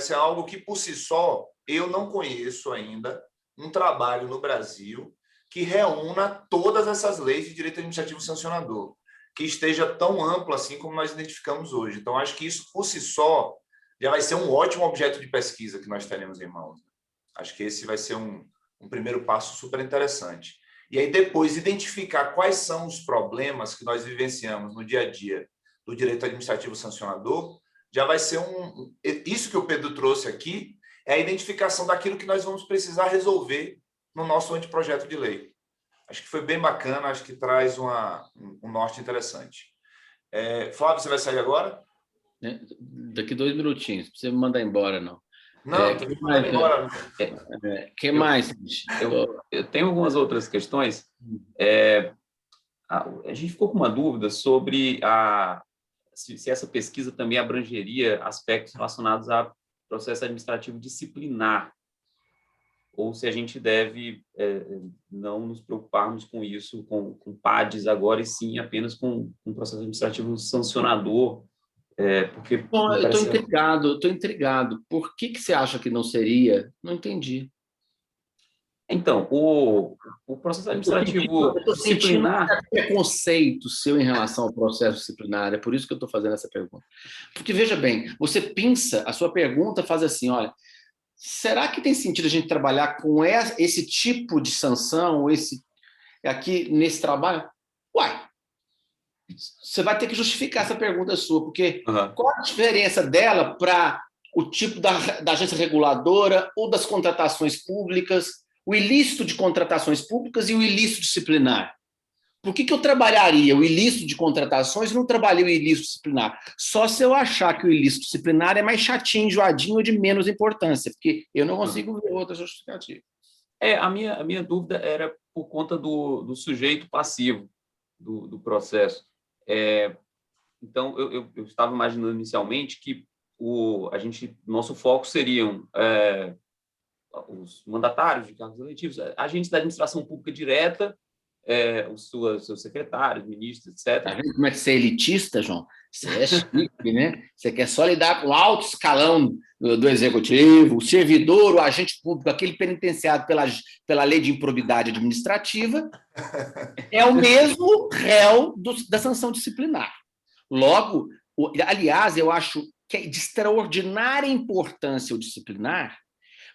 ser algo que, por si só, eu não conheço ainda um trabalho no Brasil que reúna todas essas leis de direito administrativo sancionador, que esteja tão amplo assim como nós identificamos hoje. Então, acho que isso, por si só, já vai ser um ótimo objeto de pesquisa que nós teremos em mãos. Acho que esse vai ser um primeiro passo super interessante. E aí, depois, identificar quais são os problemas que nós vivenciamos no dia a dia do direito administrativo sancionador, já vai ser isso que o Pedro trouxe aqui, é a identificação daquilo que nós vamos precisar resolver no nosso anteprojeto de lei. Acho que foi bem bacana, acho que traz um norte interessante. Flávio, você vai sair agora? Daqui 2 minutinhos, não precisa me mandar embora, não. Não, que mais? embora. Que mais? Eu tenho algumas outras questões. A gente ficou com uma dúvida sobre se essa pesquisa também abrangeria aspectos relacionados a processo administrativo disciplinar, ou se a gente deve não nos preocuparmos com isso, com PADs agora, e sim apenas com processo administrativo sancionador. Porque bom, eu estou intrigado. Por que você acha que não seria? Não entendi. Então, o processo administrativo disciplinar... preconceito seu em relação ao processo disciplinar, é por isso que eu estou fazendo essa pergunta. Porque, veja bem, você pensa, a sua pergunta faz assim, olha, será que tem sentido a gente trabalhar com esse tipo de sanção, aqui nesse trabalho? Uai, Você vai ter que justificar essa pergunta sua, porque Aham. qual a diferença dela para o tipo da agência reguladora ou das contratações públicas, o ilícito de contratações públicas e o ilícito disciplinar? Por que eu trabalharia o ilícito de contratações e não trabalharia o ilícito disciplinar? Só se eu achar que o ilícito disciplinar é mais chatinho, enjoadinho ou de menos importância, porque eu não consigo ver outra justificativa. A minha dúvida era por conta do sujeito passivo do processo. Então, eu estava imaginando inicialmente que nosso foco seriam os mandatários de cargos eletivos, agentes da administração pública direta, os seus secretários, ministros, etc. Tá vendo como é que você é elitista, João? Você é chique, né? Você quer só lidar com o alto escalão do executivo, o servidor, o agente público, aquele penitenciado pela lei de improbidade administrativa, é o mesmo réu da sanção disciplinar. Logo, aliás, eu acho que é de extraordinária importância o disciplinar,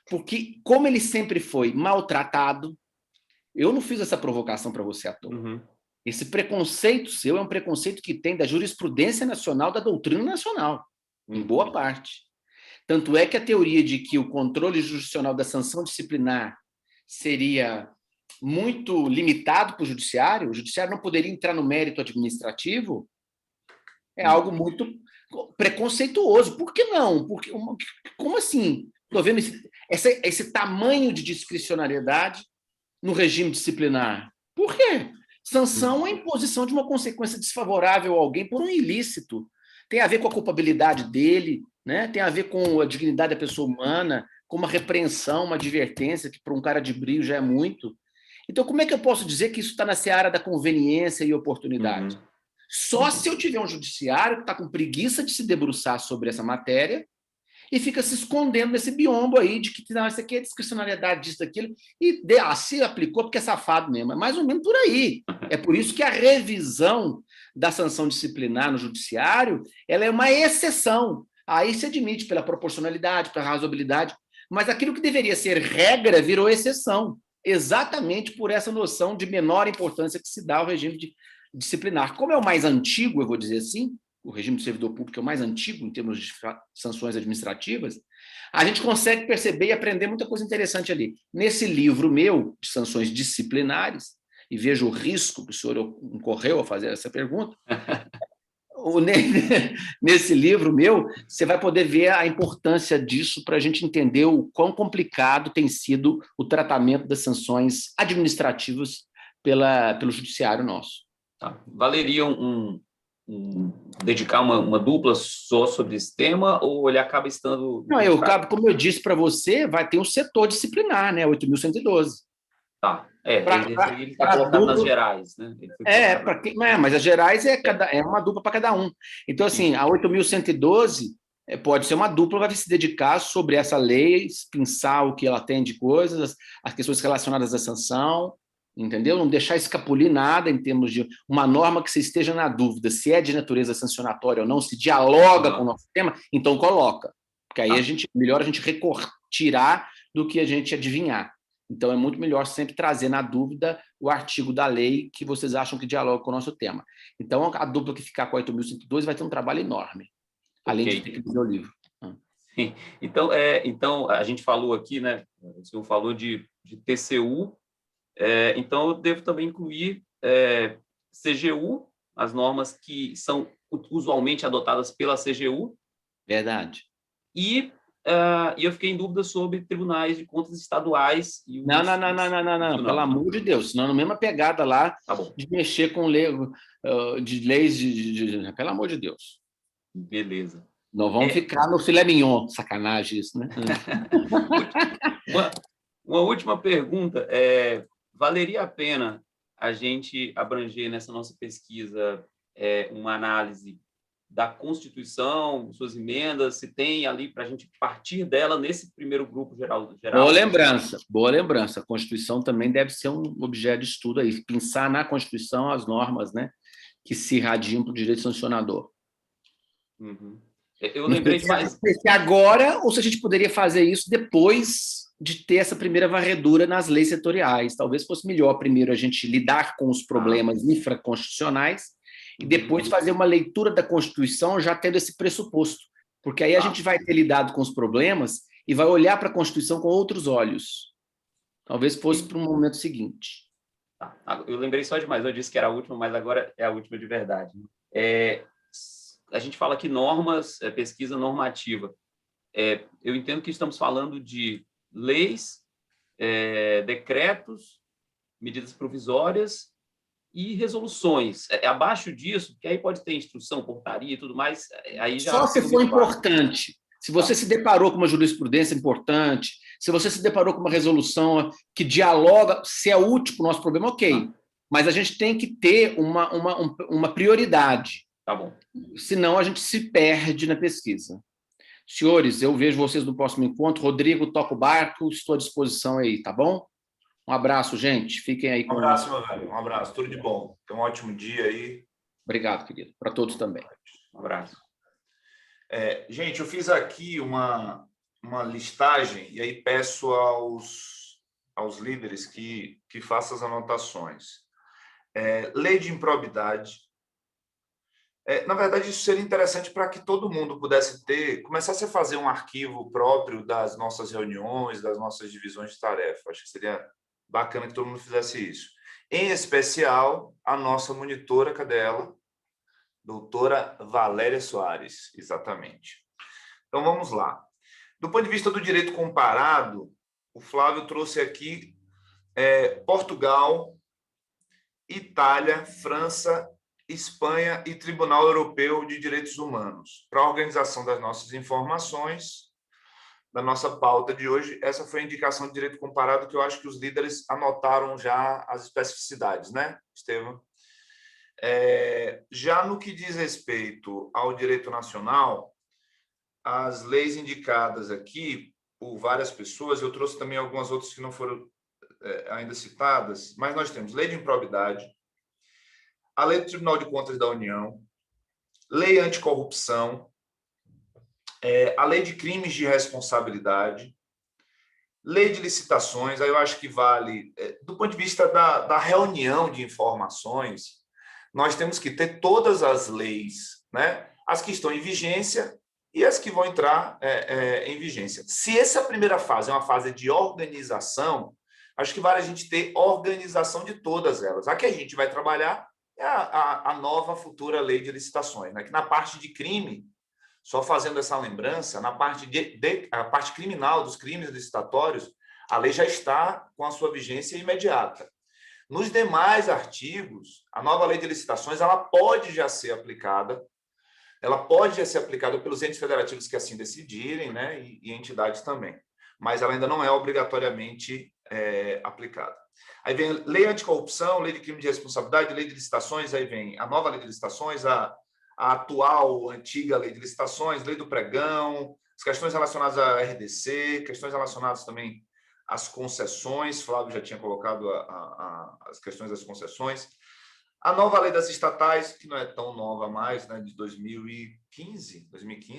porque, como ele sempre foi maltratado, eu não fiz essa provocação para você à toa. Uhum. Esse preconceito seu é um preconceito que tem da jurisprudência nacional, da doutrina nacional, em boa parte. Tanto é que a teoria de que o controle jurisdicional da sanção disciplinar seria muito limitado para o judiciário não poderia entrar no mérito administrativo, é algo muito preconceituoso. Por que não? Como assim? Estou vendo esse tamanho de discricionariedade no regime disciplinar. Por quê? Sanção é a imposição de uma consequência desfavorável a alguém por um ilícito. Tem a ver com a culpabilidade dele, né? Tem a ver com a dignidade da pessoa humana, com uma repreensão, uma advertência, que para um cara de brio já é muito. Então, como é que eu posso dizer que isso está na seara da conveniência e oportunidade? Só se eu tiver um judiciário que está com preguiça de se debruçar sobre essa matéria e fica se escondendo nesse biombo aí de que não, isso aqui é discricionariedade disso, daquilo, e se aplicou porque é safado mesmo. É mais ou menos por aí. É por isso que a revisão da sanção disciplinar no judiciário ela é uma exceção. Aí se admite pela proporcionalidade, pela razoabilidade, mas aquilo que deveria ser regra virou exceção, exatamente por essa noção de menor importância que se dá ao regime disciplinar. Como é o mais antigo, eu vou dizer assim, o regime do servidor público é o mais antigo em termos de sanções administrativas, a gente consegue perceber e aprender muita coisa interessante ali. Nesse livro meu, de sanções disciplinares, e vejo o risco que o senhor incorreu a fazer essa pergunta, nesse livro meu, você vai poder ver a importância disso para a gente entender o quão complicado tem sido o tratamento das sanções administrativas pelo judiciário nosso. Tá. Valeria dedicar uma dupla só sobre esse tema, ou ele acaba estando... Não, como eu disse para você, vai ter um setor disciplinar, né? 8.112. Tá. Ele está colocado nas gerais, né? Mas as gerais é uma dupla para cada um. Então, assim, a 8.112 pode ser uma dupla que vai se dedicar sobre essa lei, pensar o que ela tem de coisas, as questões relacionadas à sanção, entendeu? Não deixar escapulir nada em termos de uma norma que você esteja na dúvida se é de natureza sancionatória ou não, se dialoga com o nosso tema, então coloca. Porque aí melhor a gente tirar do que a gente adivinhar. Então é muito melhor sempre trazer na dúvida o artigo da lei que vocês acham que dialoga com o nosso tema. Então a dupla que ficar com a 8.102 vai ter um trabalho enorme, além de ter que ler o livro. Sim. Então a gente falou aqui, né? O senhor falou de TCU. Então, eu devo também incluir CGU, as normas que são usualmente adotadas pela CGU. Verdade. E eu fiquei em dúvida sobre tribunais de contas estaduais. Não, pelo amor de Deus, senão na mesma pegada lá de mexer com de leis pelo amor de Deus. Beleza. Não vamos ficar no filé mignon, sacanagem isso, né? Uma última pergunta, valeria a pena a gente abranger nessa nossa pesquisa uma análise da Constituição, suas emendas, se tem ali para a gente partir dela nesse primeiro grupo geral? Boa lembrança. A Constituição também deve ser um objeto de estudo aí, pensar na Constituição as normas, né, que se irradiam para o direito sancionador. Uhum. Eu lembrei de mais... Se agora, ou se a gente poderia fazer isso depois de ter essa primeira varredura nas leis setoriais. Talvez fosse melhor primeiro a gente lidar com os problemas infraconstitucionais e depois fazer uma leitura da Constituição já tendo esse pressuposto, porque aí a gente vai ter lidado com os problemas e vai olhar para a Constituição com outros olhos. Talvez fosse para um momento seguinte. Eu lembrei só demais, eu disse que era a última, mas agora é a última de verdade. A gente fala aqui normas, pesquisa normativa. Eu entendo que estamos falando de leis, decretos, medidas provisórias e resoluções. Abaixo disso, que aí pode ter instrução, portaria e tudo mais, aí já... Só se for importante. Se você se deparou com uma jurisprudência importante, se você se deparou com uma resolução que dialoga, se é útil para o nosso problema, ok. Mas a gente tem que ter uma prioridade. Tá bom. Senão a gente se perde na pesquisa. Senhores, eu vejo vocês no próximo encontro. Rodrigo, toca o barco, estou à disposição aí, tá bom? Um abraço, gente. Fiquem aí com... Um abraço, meu velho. Um abraço. Tudo de bom. Tenha um ótimo dia aí. Obrigado, querido. Para todos também. Um abraço. Gente, eu fiz aqui uma listagem e aí peço aos líderes que façam as anotações. Lei de improbidade. Na verdade, isso seria interessante para que todo mundo pudesse começasse a fazer um arquivo próprio das nossas reuniões, das nossas divisões de tarefa. Acho que seria bacana que todo mundo fizesse isso. Em especial, a nossa monitora, cadê ela? Doutora Valéria Soares, exatamente. Então, vamos lá. Do ponto de vista do direito comparado, o Flávio trouxe aqui Portugal, Itália, França, Espanha e Tribunal Europeu de Direitos Humanos. Para a organização das nossas informações, da nossa pauta de hoje, essa foi a indicação de direito comparado que eu acho que os líderes anotaram já as especificidades, né, Estevam? Já no que diz respeito ao direito nacional, as leis indicadas aqui por várias pessoas, eu trouxe também algumas outras que não foram ainda citadas, mas nós temos lei de improbidade, a lei do Tribunal de Contas da União, lei anticorrupção, a lei de crimes de responsabilidade, lei de licitações, aí eu acho que vale, do ponto de vista da reunião de informações, nós temos que ter todas as leis, né? As que estão em vigência e as que vão entrar em vigência. Se essa primeira fase é uma fase de organização, acho que vale a gente ter organização de todas elas. A que a gente vai trabalhar é a nova futura lei de licitações, né? Que na parte de crime, só fazendo essa lembrança, na parte a parte criminal dos crimes licitatórios, a lei já está com a sua vigência imediata. Nos demais artigos, a nova lei de licitações ela pode já ser aplicada pelos entes federativos que assim decidirem, né, e entidades também, mas ela ainda não é obrigatoriamente aplicada. Aí vem lei anticorrupção, lei de crime de responsabilidade, lei de licitações, aí vem a nova lei de licitações, a atual, antiga lei de licitações, lei do pregão, as questões relacionadas à RDC, questões relacionadas também às concessões, Flávio já tinha colocado as questões das concessões, a nova lei das estatais, que não é tão nova mais, né, de 2015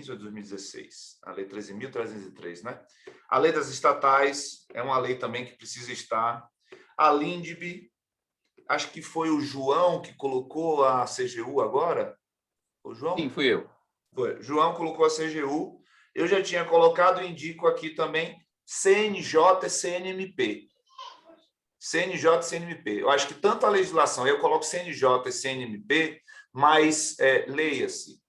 ou 2016, a lei 13.303, né? A lei das estatais é uma lei também que precisa estar, a LINDB, acho que foi o João que colocou a CGU agora, o João? Sim, fui eu. Foi. João colocou a CGU, eu já tinha colocado e indico aqui também CNJ e CNMP. CNJ e CNMP. Eu acho que tanto a legislação, eu coloco CNJ e CNMP, mas leia-se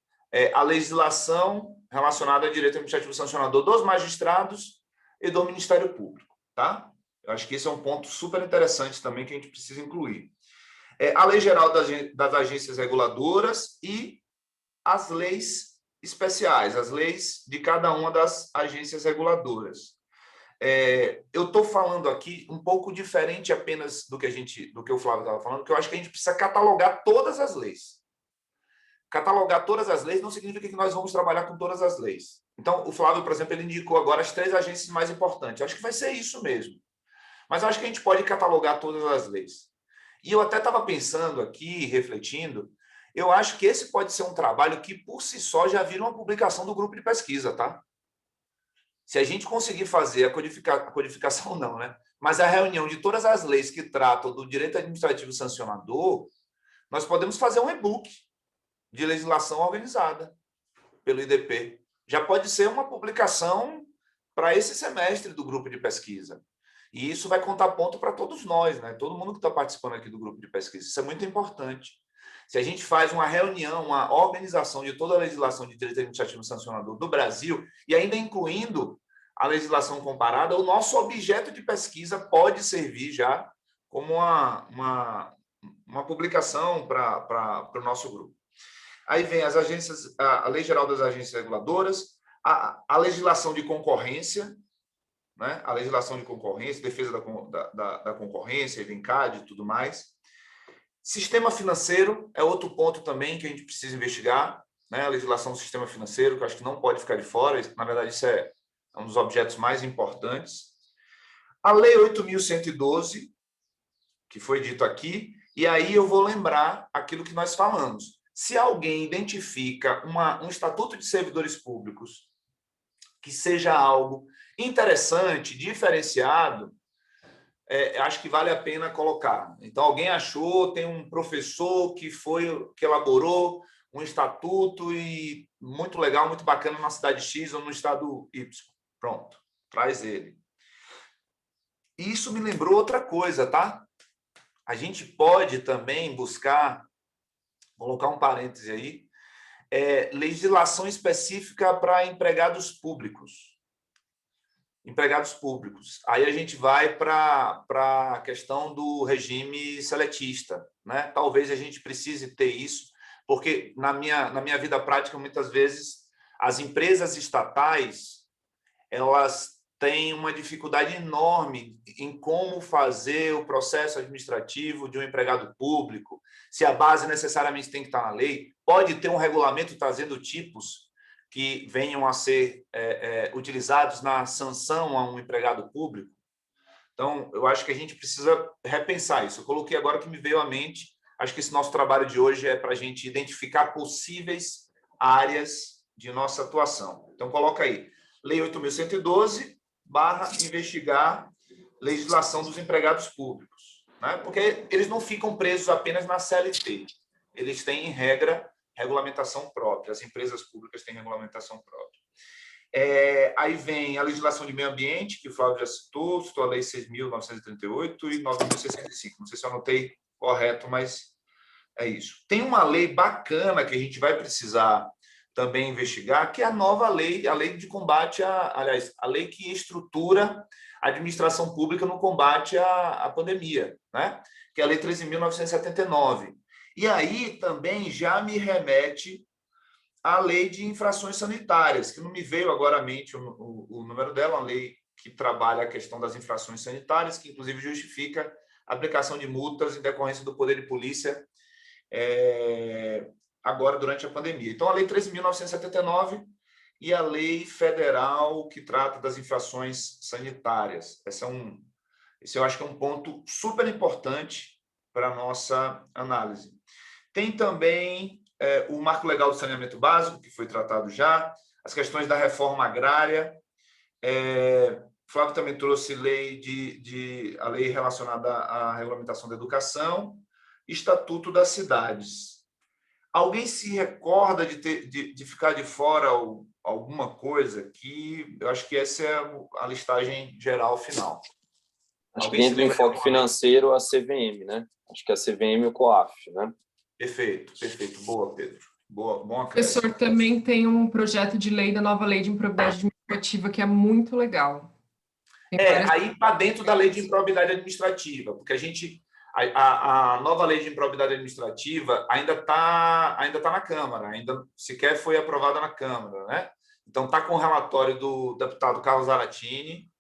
a legislação relacionada ao direito administrativo sancionador dos magistrados e do Ministério Público, tá? Eu acho que esse é um ponto super interessante também que a gente precisa incluir. A Lei Geral das Agências Reguladoras e as leis especiais, as leis de cada uma das agências reguladoras. Eu estou falando aqui um pouco diferente apenas do que o Flávio estava falando, que eu acho que a gente precisa catalogar todas as leis. Catalogar todas as leis não significa que nós vamos trabalhar com todas as leis. Então, o Flávio, por exemplo, ele indicou agora as 3 agências mais importantes. Eu acho que vai ser isso mesmo. Mas eu acho que a gente pode catalogar todas as leis. E eu até estava pensando aqui, refletindo, eu acho que esse pode ser um trabalho que, por si só, já vira uma publicação do grupo de pesquisa, tá? Se a gente conseguir fazer a codificação não, né? Mas a reunião de todas as leis que tratam do direito administrativo sancionador, nós podemos fazer um e-book. de legislação organizada pelo IDP. Já pode ser uma publicação para esse semestre do grupo de pesquisa. E isso vai contar ponto para todos nós, né? Todo mundo que está participando aqui do grupo de pesquisa. Isso é muito importante. Se a gente faz uma reunião, uma organização de toda a legislação de direito administrativo sancionador do Brasil, e ainda incluindo a legislação comparada, o nosso objeto de pesquisa pode servir já como uma publicação para o nosso grupo. Aí vem as agências, a Lei Geral das Agências Reguladoras, a legislação de concorrência, né? A legislação de concorrência, defesa da concorrência, ENCAD e tudo mais. Sistema financeiro é outro ponto também que a gente precisa investigar, né? A legislação do sistema financeiro, que eu acho que não pode ficar de fora, na verdade isso é um dos objetos mais importantes. A Lei 8.112, que foi dito aqui, e aí eu vou lembrar aquilo que nós falamos. Se alguém identifica um estatuto de servidores públicos que seja algo interessante, diferenciado, acho que vale a pena colocar. Então, alguém achou, tem um professor que elaborou um estatuto e muito legal, muito bacana na cidade X ou no estado Y. Pronto, traz ele. Isso me lembrou outra coisa, tá? A gente pode também buscar, colocar um parêntese aí, legislação específica para empregados públicos. Empregados públicos. Aí a gente vai para a questão do regime seletista, né? Talvez a gente precise ter isso, porque na minha vida prática, muitas vezes, as empresas estatais, elas têm uma dificuldade enorme em como fazer o processo administrativo de um empregado público, se a base necessariamente tem que estar na lei, pode ter um regulamento trazendo tipos que venham a ser utilizados na sanção a um empregado público. Então, eu acho que a gente precisa repensar isso. Eu coloquei agora que me veio à mente, acho que esse nosso trabalho de hoje é para a gente identificar possíveis áreas de nossa atuação. Então, coloca aí, Lei 8.112, investigar legislação dos empregados públicos, né? Porque eles não ficam presos apenas na CLT, eles têm, em regra, regulamentação própria, as empresas públicas têm regulamentação própria. Aí vem a legislação de meio ambiente, que o Flávio já citou a Lei 6.938 e 9.065. Não sei se eu anotei correto, mas é isso. Tem uma lei bacana que a gente vai precisar também investigar, que é a nova lei, a lei de combate aliás, a lei que estrutura a administração pública no combate à pandemia, né? Que é a Lei 13.979. E aí também já me remete à Lei de Infrações Sanitárias, que não me veio agora à mente o número dela, uma lei que trabalha a questão das infrações sanitárias, que inclusive justifica a aplicação de multas em decorrência do poder de polícia agora durante a pandemia. Então, a Lei 13.979 e a Lei Federal que trata das infrações sanitárias. Esse eu acho que é um ponto super importante para a nossa análise. Tem também o Marco Legal do Saneamento Básico, que foi tratado já, as questões da reforma agrária. Flávio também trouxe a lei relacionada à regulamentação da educação, Estatuto das Cidades. Alguém se recorda de ficar de fora alguma coisa que eu acho que essa é a listagem geral final. Acho que dentro do enfoque financeiro, a CVM, né? Acho que a CVM e o COAF, né? Perfeito. Boa, Pedro. Bom O professor também tem um projeto de lei da nova lei de improbidade administrativa que é muito legal. Aí está dentro da lei de improbidade administrativa, porque a nova lei de improbidade administrativa ainda está na Câmara, ainda sequer foi aprovada na Câmara, né? Então, está com o relatório do deputado Carlos Zaratini,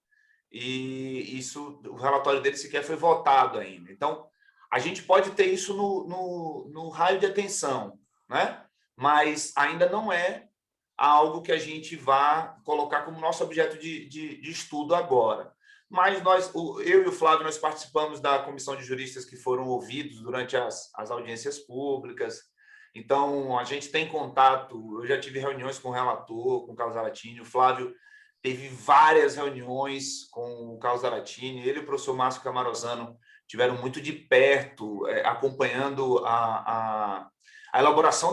e o relatório dele sequer foi votado ainda. Então, a gente pode ter isso no raio de atenção, né? Mas ainda não é algo que a gente vá colocar como nosso objeto de estudo agora. Mas eu e o Flávio, nós participamos da comissão de juristas que foram ouvidos durante as audiências públicas. Então, a gente tem contato, eu já tive reuniões com o relator, com o Carlos Zaratini, o Flávio teve várias reuniões com o Carlos Zaratini, ele e o professor Márcio Camarosano tiveram muito de perto, acompanhando a a elaboração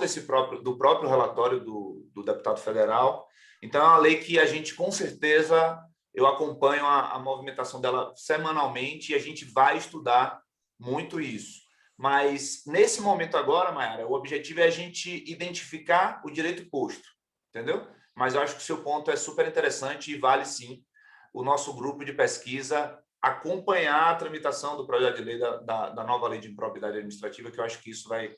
do próprio relatório do deputado federal. Então, é uma lei que a gente, com certeza, eu acompanho a movimentação dela semanalmente e a gente vai estudar muito isso. Mas, nesse momento agora, Mayara, o objetivo é a gente identificar o direito posto, entendeu? Mas eu acho que o seu ponto é super interessante e vale, sim, o nosso grupo de pesquisa acompanhar a tramitação do projeto de lei da nova lei de improbidade administrativa, que eu acho que isso vai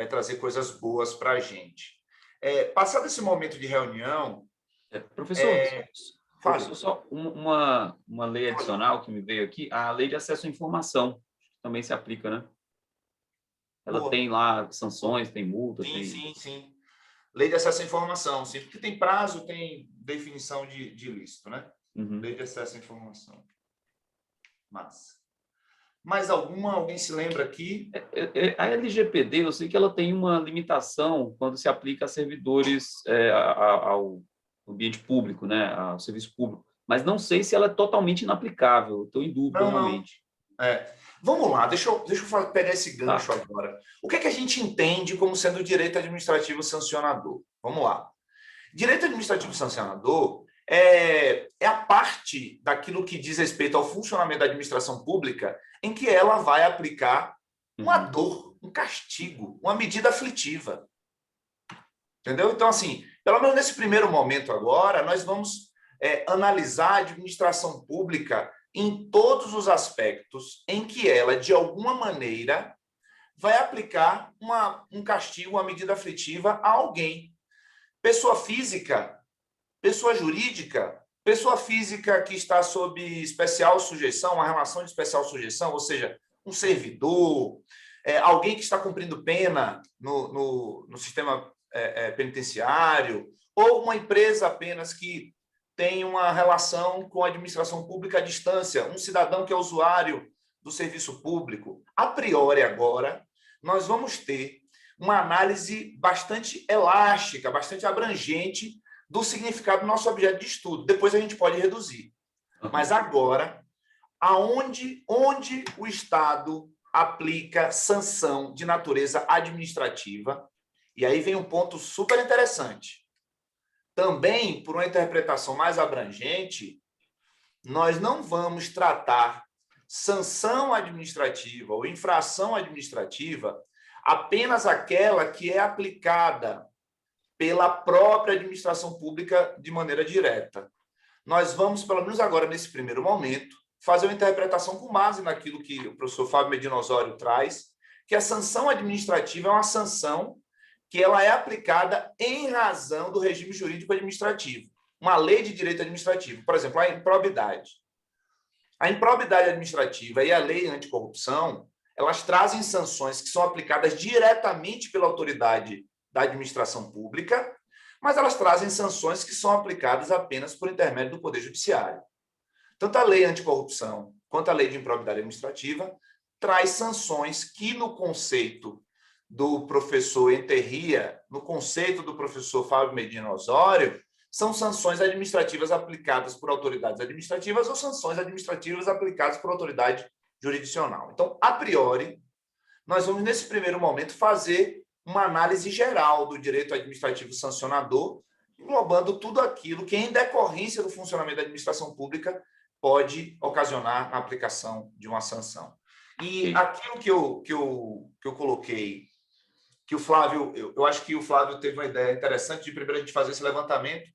trazer coisas boas para a gente. Passado esse momento de reunião... Professor, só uma lei adicional que me veio aqui, a lei de acesso à informação, também se aplica, né? Ela tem lá sanções, tem multa. Sim. Lei de acesso à informação, sim, porque tem prazo, tem definição de ilícito, né? Uhum. Lei de acesso à informação. Mais alguém se lembra aqui? A LGPD, eu sei que ela tem uma limitação quando se aplica a servidores ao ambiente público, né, ao serviço público, mas não sei se ela é totalmente inaplicável, estou em dúvida realmente. Vamos lá, deixa eu pegar esse gancho agora. O que é que a gente entende como sendo direito administrativo sancionador? Vamos lá. Direito administrativo sancionador é a parte daquilo que diz respeito ao funcionamento da administração pública em que ela vai aplicar uma dor, um castigo, uma medida aflitiva. Entendeu? Então, assim, pelo menos nesse primeiro momento agora, nós vamos analisar a administração pública em todos os aspectos em que ela, de alguma maneira, vai aplicar um castigo, uma medida aflitiva a alguém. Pessoa física, pessoa jurídica, pessoa física que está sob especial sujeição, uma relação de especial sujeição, ou seja, um servidor, alguém que está cumprindo pena no sistema penitenciário, ou uma empresa apenas que tem uma relação com a administração pública à distância, um cidadão que é usuário do serviço público. A priori, agora, nós vamos ter uma análise bastante elástica, bastante abrangente do significado do nosso objeto de estudo. Depois a gente pode reduzir. Mas agora, onde o Estado aplica sanção de natureza administrativa, e aí vem um ponto super interessante. Também, por uma interpretação mais abrangente, nós não vamos tratar sanção administrativa ou infração administrativa apenas aquela que é aplicada pela própria administração pública de maneira direta. Nós vamos, pelo menos agora, nesse primeiro momento, fazer uma interpretação com base naquilo que o professor Fábio Medina Osório traz, que a sanção administrativa é uma sanção que ela é aplicada em razão do regime jurídico administrativo, uma lei de direito administrativo. Por exemplo, a improbidade. A improbidade administrativa e a lei anticorrupção, elas trazem sanções que são aplicadas diretamente pela autoridade da administração pública, mas elas trazem sanções que são aplicadas apenas por intermédio do Poder Judiciário. Tanto a lei anticorrupção quanto a lei de improbidade administrativa traz sanções que, no conceito do professor Enterria, no conceito do professor Fábio Medina Osório, são sanções administrativas aplicadas por autoridades administrativas ou sanções administrativas aplicadas por autoridade jurisdicional. Então, a priori, nós vamos, nesse primeiro momento, fazer uma análise geral do direito administrativo sancionador, englobando tudo aquilo que, em decorrência do funcionamento da administração pública, pode ocasionar a aplicação de uma sanção. E aquilo que eu coloquei, que o Flávio, eu acho que o Flávio teve uma ideia interessante de primeiro a gente fazer esse levantamento,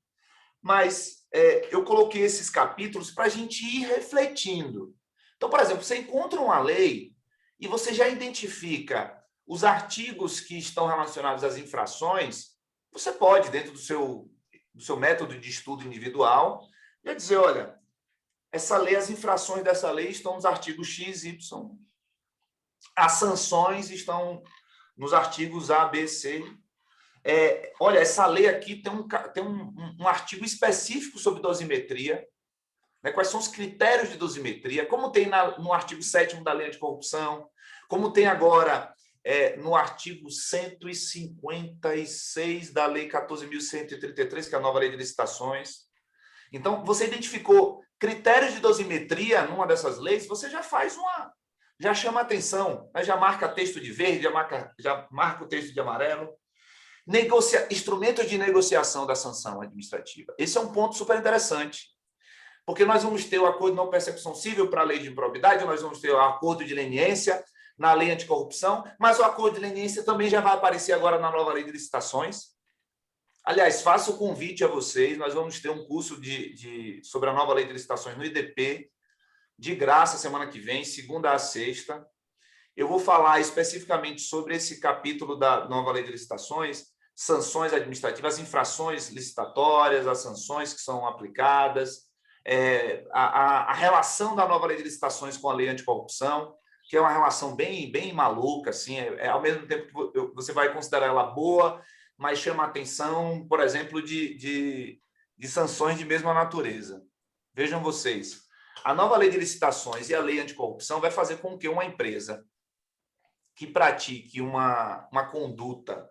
mas eu coloquei esses capítulos para a gente ir refletindo. Então, por exemplo, você encontra uma lei e você já identifica os artigos que estão relacionados às infrações, você pode, dentro do seu método de estudo individual, já dizer, olha, essa lei, as infrações dessa lei estão nos artigos X, Y. As sanções estão nos artigos A, B, C. Olha, essa lei aqui tem um artigo específico sobre dosimetria, né? Quais são os critérios de dosimetria, como tem no artigo 7º da Lei Anticorrupção, como tem agora no artigo 156 da Lei 14.133, que é a nova Lei de Licitações. Então, você identificou critérios de dosimetria numa dessas leis, você já faz já chama atenção, né? Já marca texto de verde, já marca o texto de amarelo. Instrumentos de negociação da sanção administrativa. Esse é um ponto super interessante, porque nós vamos ter o acordo de não persecução civil para a lei de improbidade, nós vamos ter o acordo de leniência na lei anticorrupção, mas o acordo de leniência também já vai aparecer agora na nova lei de licitações. Aliás, faço o convite a vocês, nós vamos ter um curso sobre a nova lei de licitações no IDP, de graça, semana que vem, segunda a sexta. Eu vou falar especificamente sobre esse capítulo da nova lei de licitações, sanções administrativas, as infrações licitatórias, as sanções que são aplicadas, a relação da nova lei de licitações com a lei anticorrupção, que é uma relação bem maluca, assim, ao mesmo tempo que você vai considerar ela boa, mas chama a atenção, por exemplo, de sanções de mesma natureza. Vejam vocês, a nova lei de licitações e a lei anticorrupção vai fazer com que uma empresa que pratique uma conduta,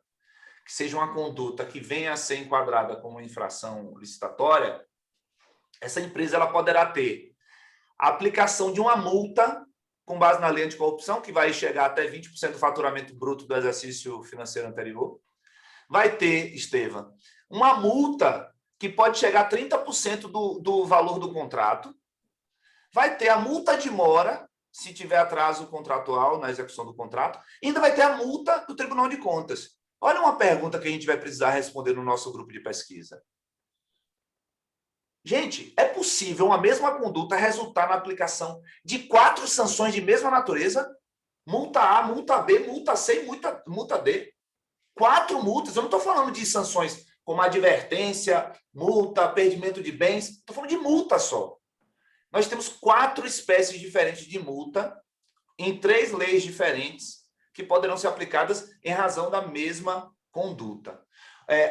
que seja uma conduta que venha a ser enquadrada como infração licitatória, essa empresa ela poderá ter a aplicação de uma multa com base na lei anticorrupção, que vai chegar até 20% do faturamento bruto do exercício financeiro anterior. Vai ter, Estevam, uma multa que pode chegar a 30% do valor do contrato. Vai ter a multa de mora, se tiver atraso contratual na execução do contrato. E ainda vai ter a multa do Tribunal de Contas. Olha uma pergunta que a gente vai precisar responder no nosso grupo de pesquisa. Gente, é possível uma mesma conduta resultar na aplicação de 4 sanções de mesma natureza? Multa A, multa B, multa C e multa D. 4 multas. Eu não estou falando de sanções como advertência, multa, perdimento de bens. Estou falando de multa só. Nós temos 4 espécies diferentes de multa em 3 leis diferentes que poderão ser aplicadas em razão da mesma conduta.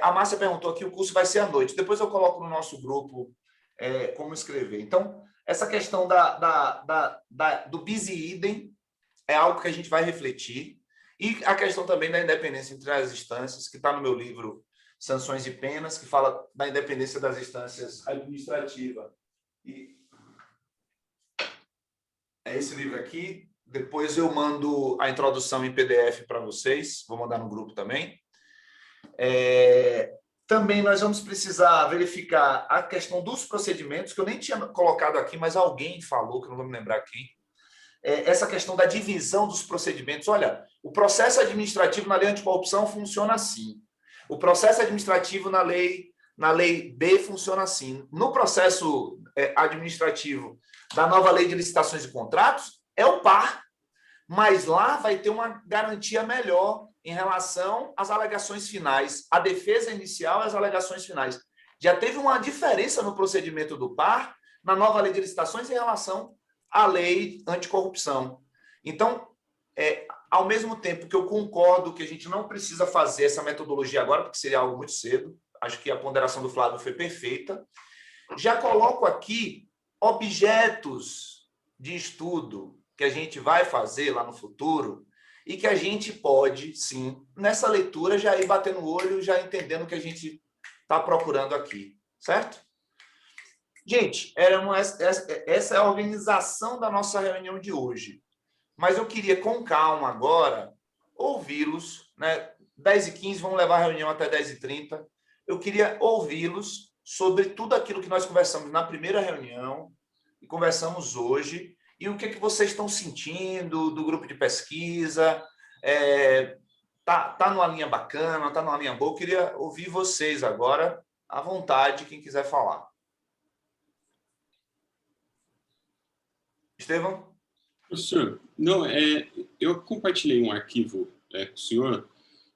A Márcia perguntou aqui, o curso vai ser à noite. Depois eu coloco no nosso grupo como escrever. Então, essa questão do bis e idem é algo que a gente vai refletir. E a questão também da independência entre as instâncias, que está no meu livro Sanções e Penas, que fala da independência das instâncias administrativas. E é esse livro aqui. Depois eu mando a introdução em PDF para vocês. Vou mandar no grupo também. Também nós vamos precisar verificar a questão dos procedimentos, que eu nem tinha colocado aqui, mas alguém falou, que não vou me lembrar quem. Essa questão da divisão dos procedimentos. Olha, o processo administrativo na lei anticorrupção funciona assim. O processo administrativo na lei B funciona assim. No processo administrativo da nova lei de licitações e contratos, é o par, mas lá vai ter uma garantia melhor em relação às alegações finais, a defesa inicial e as alegações finais. Já teve uma diferença no procedimento do par na nova lei de licitações em relação à lei anticorrupção. Então, ao mesmo tempo que eu concordo que a gente não precisa fazer essa metodologia agora, porque seria algo muito cedo, acho que a ponderação do Flávio foi perfeita, já coloco aqui objetos de estudo que a gente vai fazer lá no futuro e que a gente pode, sim, nessa leitura, já ir batendo o olho, já entendendo o que a gente está procurando aqui, certo? Gente, essa é a organização da nossa reunião de hoje. Mas eu queria, com calma agora, ouvi-los, né? 10h15, vamos levar a reunião até 10h30. Eu queria ouvi-los sobre tudo aquilo que nós conversamos na primeira reunião e conversamos hoje, e o que vocês estão sentindo do grupo de pesquisa. Tá numa linha bacana, tá numa linha boa. Eu queria ouvir vocês agora, à vontade, quem quiser falar. Estevam? Professor, não, eu compartilhei um arquivo com o senhor.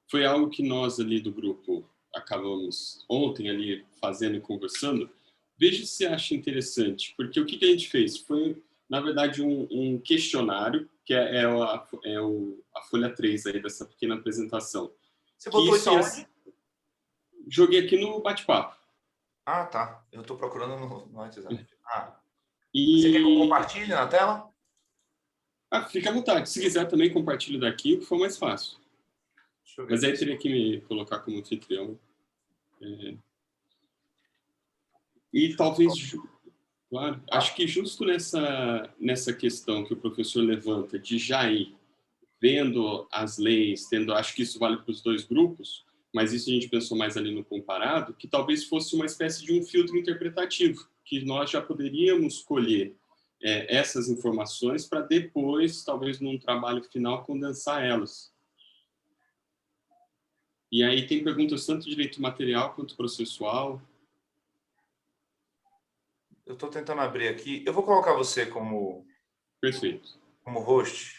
Foi algo que nós ali do grupo acabamos ontem ali fazendo e conversando. Veja se você acha interessante, porque o que a gente fez foi, na verdade, um questionário, que é a folha 3 aí dessa pequena apresentação. Você botou isso aonde? Joguei aqui no bate-papo. Ah, tá. Eu estou procurando no WhatsApp. Você quer que eu compartilhe na tela? Fica à vontade. Se quiser também compartilho daqui, o que for mais fácil. Mas aí teria que me colocar como anfitrião. E talvez Claro. Acho que justo nessa questão que o professor levanta de já ir vendo as leis, acho que isso vale para os dois grupos, mas isso a gente pensou mais ali no comparado, que talvez fosse uma espécie de um filtro interpretativo, que nós já poderíamos colher essas informações para depois, talvez num trabalho final, condensar elas. E aí tem perguntas tanto de direito material quanto processual. Eu estou tentando abrir aqui. Eu vou colocar você como Perfeito. Como host,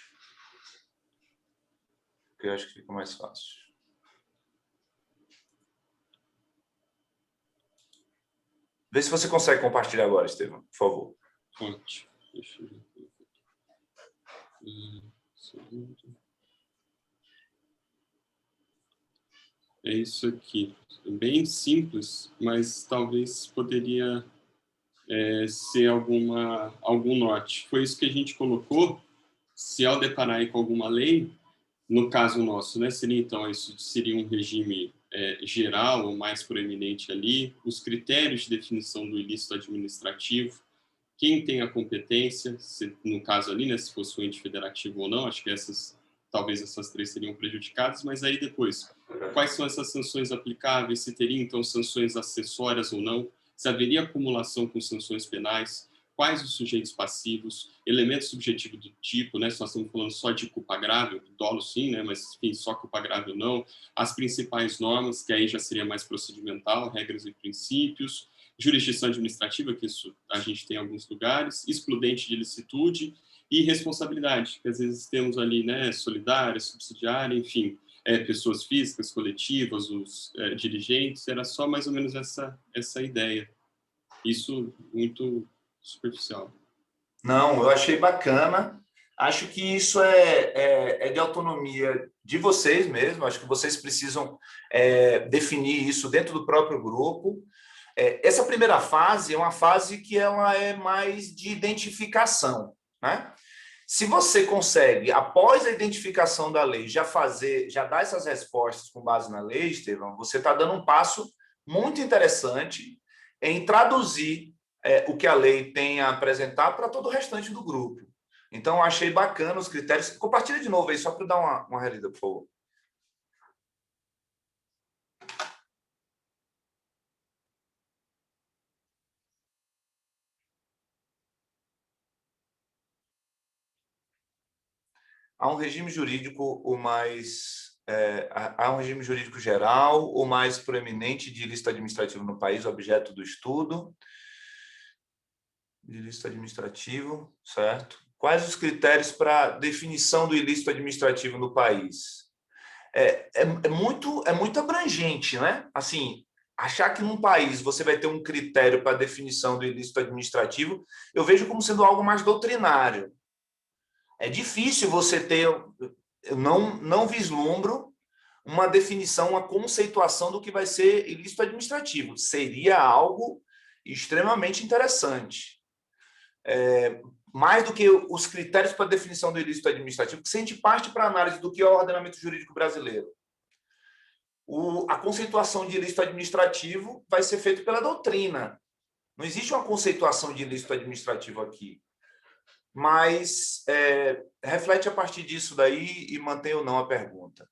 que eu acho que fica mais fácil. Vê se você consegue compartilhar agora, Estevam, por favor. Ótimo. Deixa eu ver. É isso aqui. É bem simples, mas talvez poderia ser algum norte. Foi isso que a gente colocou. Se ao deparar aí com alguma lei, no caso nosso, né, seria então isso seria um regime geral ou mais proeminente ali, os critérios de definição do ilícito administrativo, quem tem a competência, no caso ali, né, se fosse um ente federativo ou não, acho que talvez essas três seriam prejudicadas, mas aí depois, quais são essas sanções aplicáveis, se teria então sanções acessórias ou não, se haveria acumulação com sanções penais, quais os sujeitos passivos, elementos subjetivos do tipo, né, se nós estamos falando só de culpa grave, dolo sim, né, mas enfim, só culpa grave ou não, as principais normas, que aí já seria mais procedimental, regras e princípios, jurisdição administrativa, que isso a gente tem em alguns lugares, excludente de ilicitude e responsabilidade, que às vezes temos ali, né, solidária, subsidiária, enfim, pessoas físicas, coletivas, os dirigentes, era só mais ou menos essa ideia. Isso muito superficial. Não, eu achei bacana. Acho que isso é de autonomia de vocês mesmo. Acho que vocês precisam definir isso dentro do próprio grupo. Essa primeira fase é uma fase que ela é mais de identificação, né? Se você consegue, após a identificação da lei, já dar essas respostas com base na lei, Estevão, você está dando um passo muito interessante em traduzir o que a lei tem a apresentar para todo o restante do grupo. Então, achei bacana os critérios. Compartilha de novo aí, só para dar uma relida, por favor. Há um regime jurídico há um regime jurídico geral, o mais proeminente de ilícito administrativo no país, objeto do estudo. De ilícito administrativo, certo? Quais os critérios para definição do ilícito administrativo no país? É muito abrangente, né? Assim, achar que num país você vai ter um critério para definição do ilícito administrativo, eu vejo como sendo algo mais doutrinário. É difícil você ter, eu não vislumbro uma definição, uma conceituação do que vai ser ilícito administrativo. Seria algo extremamente interessante. Mais do que os critérios para definição do ilícito administrativo, que se a gente parte para a análise do que é o ordenamento jurídico brasileiro, a conceituação de ilícito administrativo vai ser feita pela doutrina. Não existe uma conceituação de ilícito administrativo aqui. Mas reflete a partir disso daí e mantém ou não a pergunta.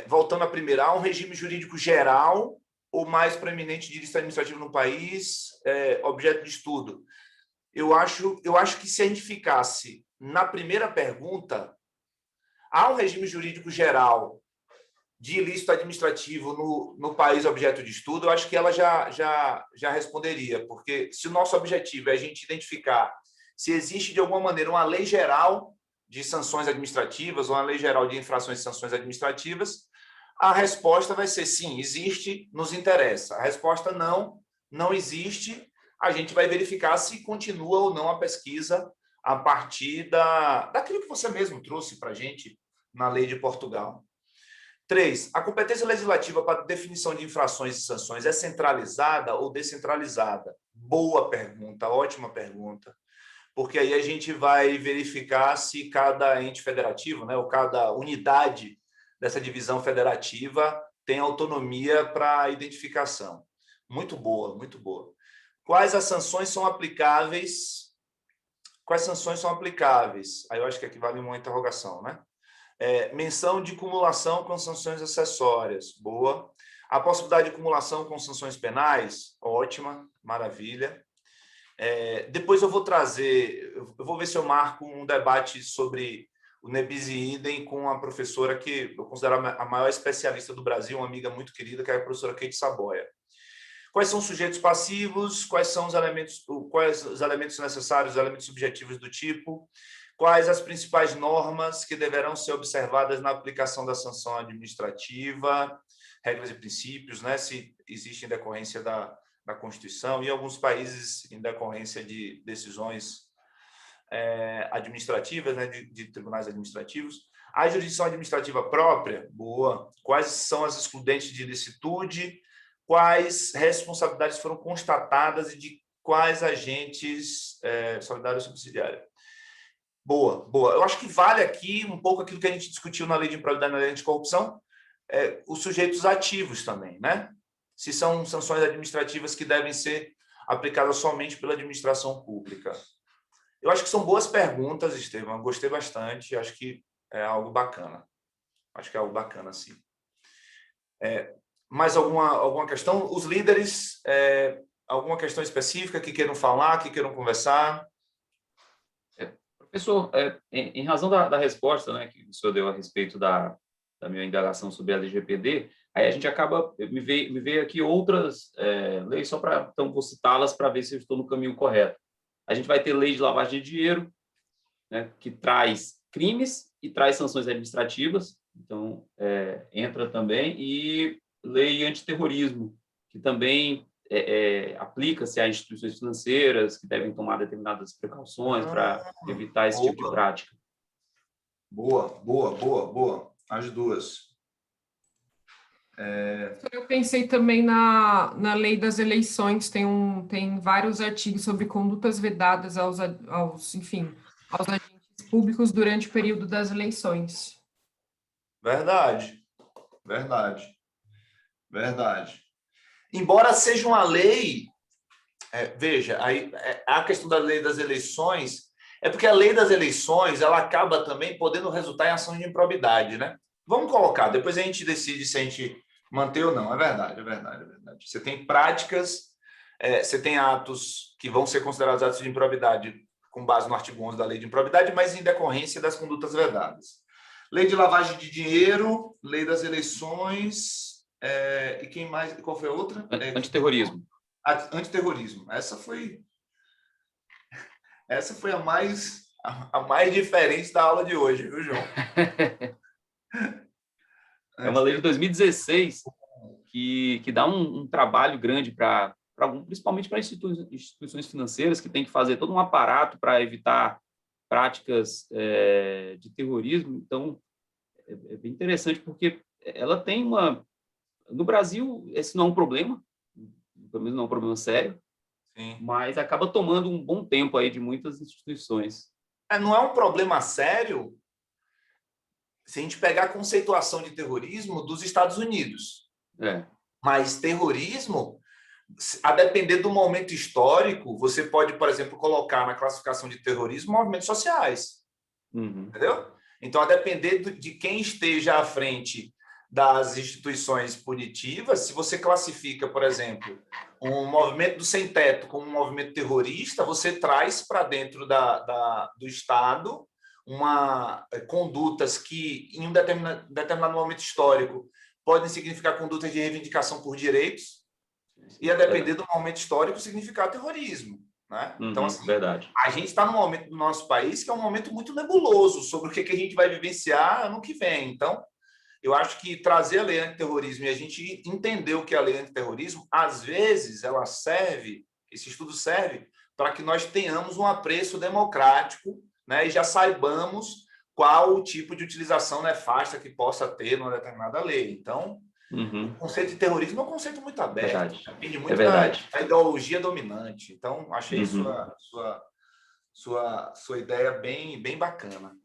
Voltando à primeira, há um regime jurídico geral ou mais proeminente de ilícito administrativo no país, objeto de estudo. Eu acho que se a gente ficasse na primeira pergunta, há um regime jurídico geral de ilícito administrativo no país objeto de estudo, eu acho que ela já responderia, porque se o nosso objetivo é a gente identificar se existe, de alguma maneira, uma lei geral de sanções administrativas ou uma lei geral de infrações e sanções administrativas, a resposta vai ser sim, existe, nos interessa. A resposta não existe, a gente vai verificar se continua ou não a pesquisa a partir daquilo que você mesmo trouxe para a gente na lei de Portugal. 3. A competência legislativa para definição de infrações e sanções é centralizada ou descentralizada? Boa pergunta, ótima pergunta. Porque aí a gente vai verificar se cada ente federativo, né, ou cada unidade dessa divisão federativa tem autonomia para a identificação. Muito boa, muito boa. Quais as sanções são aplicáveis? Quais sanções são aplicáveis? Aí eu acho que aqui vale uma interrogação, né? Menção de cumulação com sanções acessórias. Boa. A possibilidade de cumulação com sanções penais? Ótima, maravilha. Depois eu vou ver se eu marco um debate sobre o nebis idem com a professora que eu considero a maior especialista do Brasil, uma amiga muito querida, que é a professora Kate Saboia. Quais são os sujeitos passivos? Quais são os elementos necessários, os elementos subjetivos do tipo? Quais as principais normas que deverão ser observadas na aplicação da sanção administrativa? Regras e princípios, né? Se existe em decorrência da Constituição, e em alguns países em decorrência de decisões administrativas, né? de tribunais administrativos. A jurisdição administrativa própria, boa. Quais são as excludentes de ilicitude? Quais responsabilidades foram constatadas e de quais agentes solidário ou subsidiário? Boa, boa. Eu acho que vale aqui um pouco aquilo que a gente discutiu na lei de improbidade e na lei anticorrupção, os sujeitos ativos também, né? Se são sanções administrativas que devem ser aplicadas somente pela administração pública. Eu acho que são boas perguntas, Estevão. Eu gostei bastante. Acho que é algo bacana. Acho que é algo bacana, sim. Mais alguma questão? Os líderes, alguma questão específica que queiram falar, que queiram conversar? Professor, em razão da resposta, né, que o senhor deu a respeito da minha indagação sobre a LGPD, aí a gente acaba, me veio aqui outras leis, só para, então, vou citá-las para ver se eu estou no caminho correto. A gente vai ter lei de lavagem de dinheiro, né, que traz crimes e traz sanções administrativas, então, entra também, e lei antiterrorismo, que também aplica-se a instituições financeiras que devem tomar determinadas precauções para evitar esse tipo de prática. Boa. As duas. Eu pensei também na lei das eleições, tem vários artigos sobre condutas vedadas aos agentes públicos durante o período das eleições. Verdade. Embora seja uma lei, veja, aí, a questão da lei das eleições, porque a lei das eleições ela acaba também podendo resultar em ação de improbidade, né? Vamos colocar, depois a gente decide se a gente manter ou não. É verdade. Você tem práticas, você tem atos que vão ser considerados atos de improbidade com base no artigo 11 da lei de improbidade, mas em decorrência das condutas vedadas. Lei de lavagem de dinheiro, lei das eleições, e quem mais? Qual foi a outra? Antiterrorismo. Antiterrorismo. Essa foi a mais diferente da aula de hoje, viu, João? É uma lei de 2016 que dá um trabalho grande principalmente para instituições financeiras que tem que fazer todo um aparato para evitar práticas de terrorismo. Então, é bem interessante porque ela tem no Brasil, esse não é um problema, pelo menos não é um problema sério, sim, mas acaba tomando um bom tempo aí de muitas instituições. Não é um problema sério se a gente pegar a conceituação de terrorismo dos Estados Unidos. Mas terrorismo, a depender do momento histórico, você pode, por exemplo, colocar na classificação de terrorismo movimentos sociais. Entendeu? Então, a depender de quem esteja à frente das instituições punitivas, se você classifica, por exemplo, um movimento do sem-teto como um movimento terrorista, você traz para dentro do Estado condutas que, em um determinado momento histórico, podem significar condutas de reivindicação por direitos e, a depender do momento histórico, significar terrorismo. Né? Então, assim, verdade. A gente está num momento do nosso país que é um momento muito nebuloso sobre o que a gente vai vivenciar ano que vem. Então, eu acho que trazer a lei antiterrorismo e a gente entender o que é a lei antiterrorismo, às vezes ela esse estudo serve para que nós tenhamos um apreço democrático, né, e já saibamos qual o tipo de utilização nefasta que possa ter numa determinada lei. Então, o conceito de terrorismo é um conceito muito aberto, depende muito da ideologia dominante. Então, achei sua ideia bem bacana.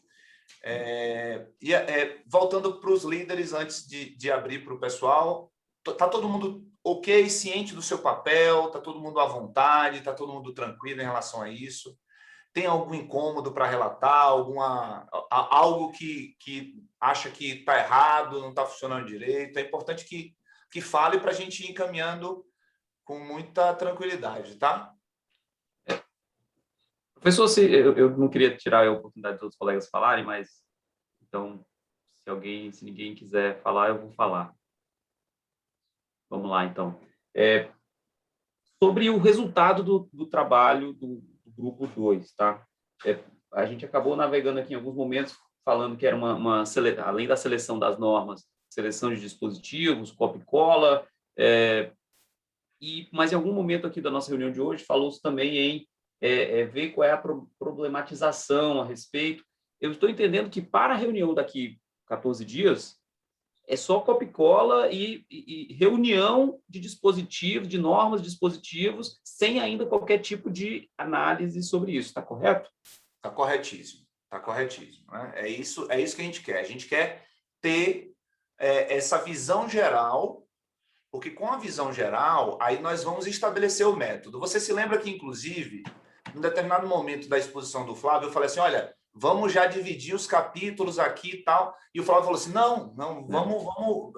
Voltando para os líderes, antes de abrir para o pessoal, está todo mundo ok, ciente do seu papel, está todo mundo à vontade, está todo mundo tranquilo em relação a isso? Tem algum incômodo para relatar, algo que acha que está errado, não está funcionando direito? É importante que fale para a gente ir encaminhando com muita tranquilidade, tá? Professor, eu não queria tirar a oportunidade dos outros colegas falarem, mas então, se ninguém quiser falar, eu vou falar. Vamos lá, então. Sobre o resultado do trabalho do grupo 2, tá? A gente acabou navegando aqui em alguns momentos falando que era além da seleção das normas, seleção de dispositivos, copia e cola, mas em algum momento aqui da nossa reunião de hoje falou-se também em ver qual é a problematização a respeito. Eu estou entendendo que para a reunião daqui 14 dias, é só copia e cola e reunião de dispositivos, de normas de dispositivos, sem ainda qualquer tipo de análise sobre isso, está correto? Está corretíssimo, está corretíssimo. Né? É isso que a gente quer. A gente quer ter essa visão geral, porque com a visão geral, aí nós vamos estabelecer o método. Você se lembra que, inclusive, em determinado momento da exposição do Flávio, eu falei assim, olha, vamos já dividir os capítulos aqui e tal. E o Flávio falou assim, não, vamos...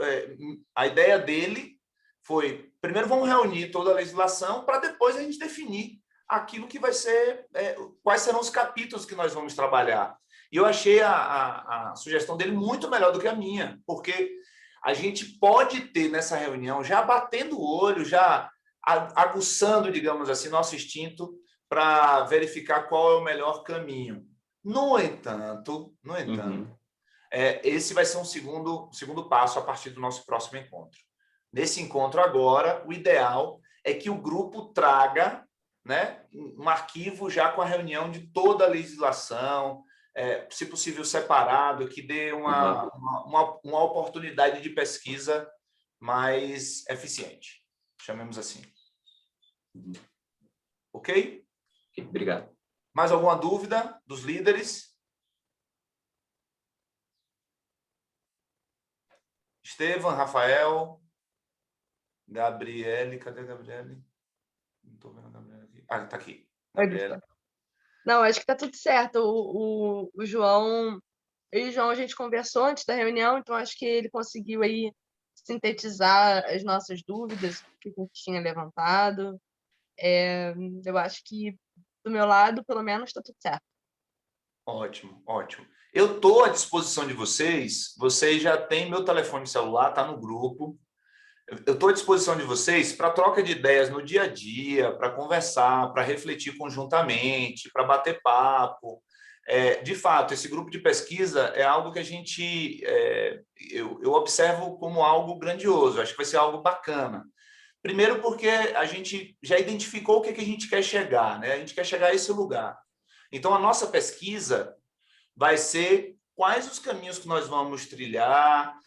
a ideia dele foi, primeiro vamos reunir toda a legislação para depois a gente definir aquilo que vai ser, quais serão os capítulos que nós vamos trabalhar. E eu achei a sugestão dele muito melhor do que a minha, porque a gente pode ter nessa reunião, já batendo o olho, já aguçando, digamos assim, nosso instinto para verificar qual é o melhor caminho. No entanto, esse vai ser um segundo passo a partir do nosso próximo encontro. Nesse encontro agora, o ideal é que o grupo traga, né, um arquivo já com a reunião de toda a legislação, se possível separado, que dê uma oportunidade de pesquisa mais eficiente, chamemos assim. Ok? Obrigado. Mais alguma dúvida dos líderes? Estevam, Rafael, Gabriele, cadê a Gabriele? Não estou vendo a Gabriele aqui. Ah, está aqui. Gabriela. Não, acho que está tudo certo. O João, eu e o João, a gente conversou antes da reunião, então acho que ele conseguiu aí sintetizar as nossas dúvidas, o que a gente tinha levantado. Eu acho que, do meu lado, pelo menos, está tudo certo. Ótimo, ótimo. Eu estou à disposição de vocês. Vocês já têm meu telefone celular, está no grupo. Eu estou à disposição de vocês para troca de ideias no dia a dia, para conversar, para refletir conjuntamente, para bater papo. De fato, esse grupo de pesquisa é algo que a gente... eu observo como algo grandioso. Acho que vai ser algo bacana. Primeiro porque a gente já identificou o que a gente quer chegar, né? A gente quer chegar a esse lugar. Então, a nossa pesquisa vai ser quais os caminhos que nós vamos trilhar,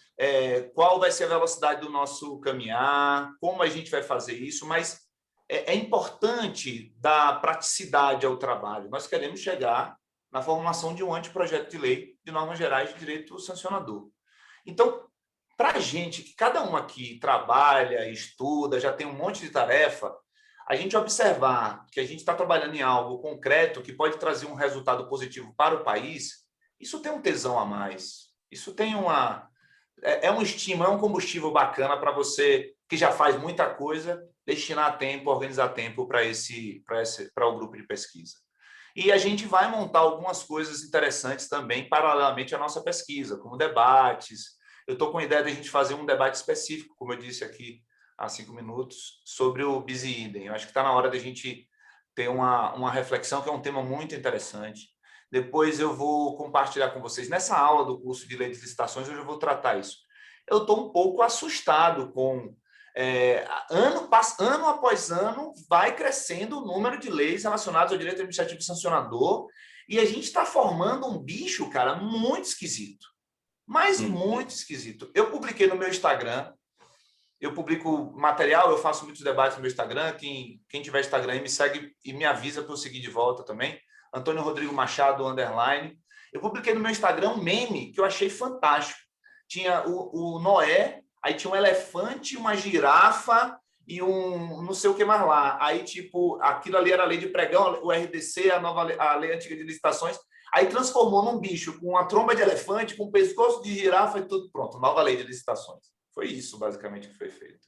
qual vai ser a velocidade do nosso caminhar, como a gente vai fazer isso, mas é importante dar praticidade ao trabalho. Nós queremos chegar na formulação de um anteprojeto de lei de normas gerais de direito sancionador. Então, para a gente, que cada um aqui trabalha, estuda, já tem um monte de tarefa, a gente observar que a gente está trabalhando em algo concreto que pode trazer um resultado positivo para o país, isso tem um tesão a mais. Isso tem um estímulo, é um combustível bacana para você que já faz muita coisa, destinar tempo, organizar tempo para o grupo de pesquisa. E a gente vai montar algumas coisas interessantes também, paralelamente à nossa pesquisa, como debates. Eu estou com a ideia de a gente fazer um debate específico, como eu disse aqui há 5 minutos, sobre o bis in idem. Eu acho que está na hora de a gente ter uma reflexão, que é um tema muito interessante. Depois eu vou compartilhar com vocês. Nessa aula do curso de Lei de Licitações, eu já vou tratar isso. Eu estou um pouco assustado com... ano após ano, vai crescendo o número de leis relacionadas ao direito administrativo e sancionador, e a gente está formando um bicho, cara, muito esquisito. Mas muito esquisito. Eu publiquei no meu Instagram, eu publico material, eu faço muitos debates no meu Instagram. Quem tiver Instagram aí me segue e me avisa para eu seguir de volta também. Antônio Rodrigo Machado, _. Eu publiquei no meu Instagram um meme que eu achei fantástico. Tinha o Noé, aí tinha um elefante, uma girafa e um não sei o que mais lá. Aí, tipo, aquilo ali era a lei de pregão, o RDC, a lei antiga de licitações. Aí transformou num bicho com uma tromba de elefante, com um pescoço de girafa e tudo pronto. Nova lei de licitações. Foi isso, basicamente, que foi feito.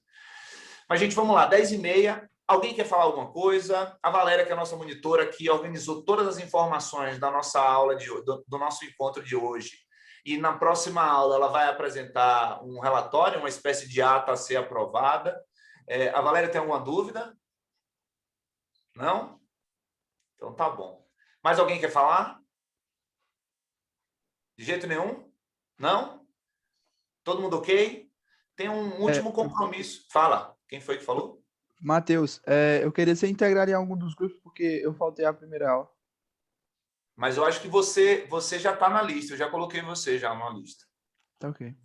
Mas, gente, vamos lá. 10h30. Alguém quer falar alguma coisa? A Valéria, que é a nossa monitora, que organizou todas as informações da nossa aula, do nosso encontro de hoje. E na próxima aula ela vai apresentar um relatório, uma espécie de ata a ser aprovada. A Valéria tem alguma dúvida? Não? Então tá bom. Mais alguém quer falar? De jeito nenhum? Não? Todo mundo ok? Tem um último compromisso. Fala. Quem foi que falou? Matheus, eu queria ser integrado em algum dos grupos porque eu faltei a primeira aula. Mas eu acho que você já está na lista. Eu já coloquei você já na lista. Tá ok.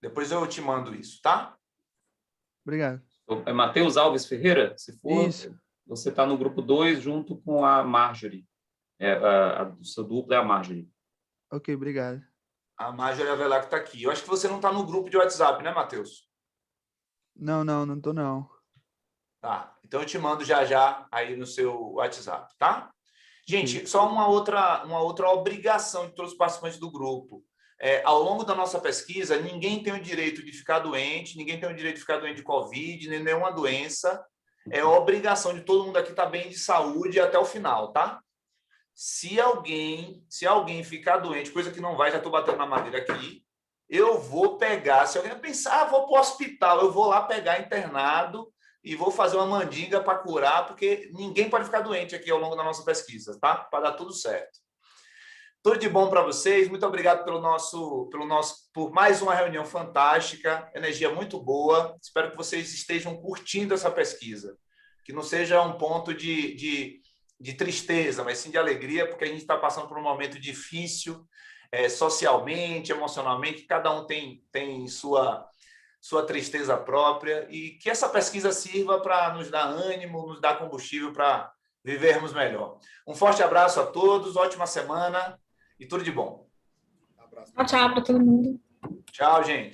Depois eu te mando isso, tá? Obrigado. É Matheus Alves Ferreira? Se for, Isso. você está no grupo 2 junto com a Marjorie. O seu duplo é a Marjorie. Ok, obrigado. A Marjorie Avelar que está aqui. Eu acho que você não está no grupo de WhatsApp, né, Matheus? Não tô não. Tá. Então eu te mando já aí no seu WhatsApp, tá? Gente, só uma outra obrigação de todos os participantes do grupo. Ao longo da nossa pesquisa, ninguém tem o direito de ficar doente, ninguém tem o direito de ficar doente de Covid, nem nenhuma doença. É obrigação de todo mundo aqui estar bem de saúde até o final, tá? Se alguém ficar doente, coisa que não vai, já estou batendo na madeira aqui, eu vou pegar, se alguém pensar, vou para o hospital, eu vou lá pegar internado e vou fazer uma mandinga para curar, porque ninguém pode ficar doente aqui ao longo da nossa pesquisa, tá? Para dar tudo certo. Tudo de bom para vocês. Muito obrigado por mais uma reunião fantástica, energia muito boa. Espero que vocês estejam curtindo essa pesquisa, que não seja um ponto de tristeza, mas sim de alegria, porque a gente está passando por um momento difícil, socialmente, emocionalmente, cada um tem sua tristeza própria, e que essa pesquisa sirva para nos dar ânimo, nos dar combustível para vivermos melhor. Um forte abraço a todos, ótima semana e tudo de bom. Abraço. Tchau para todo mundo. Tchau, gente.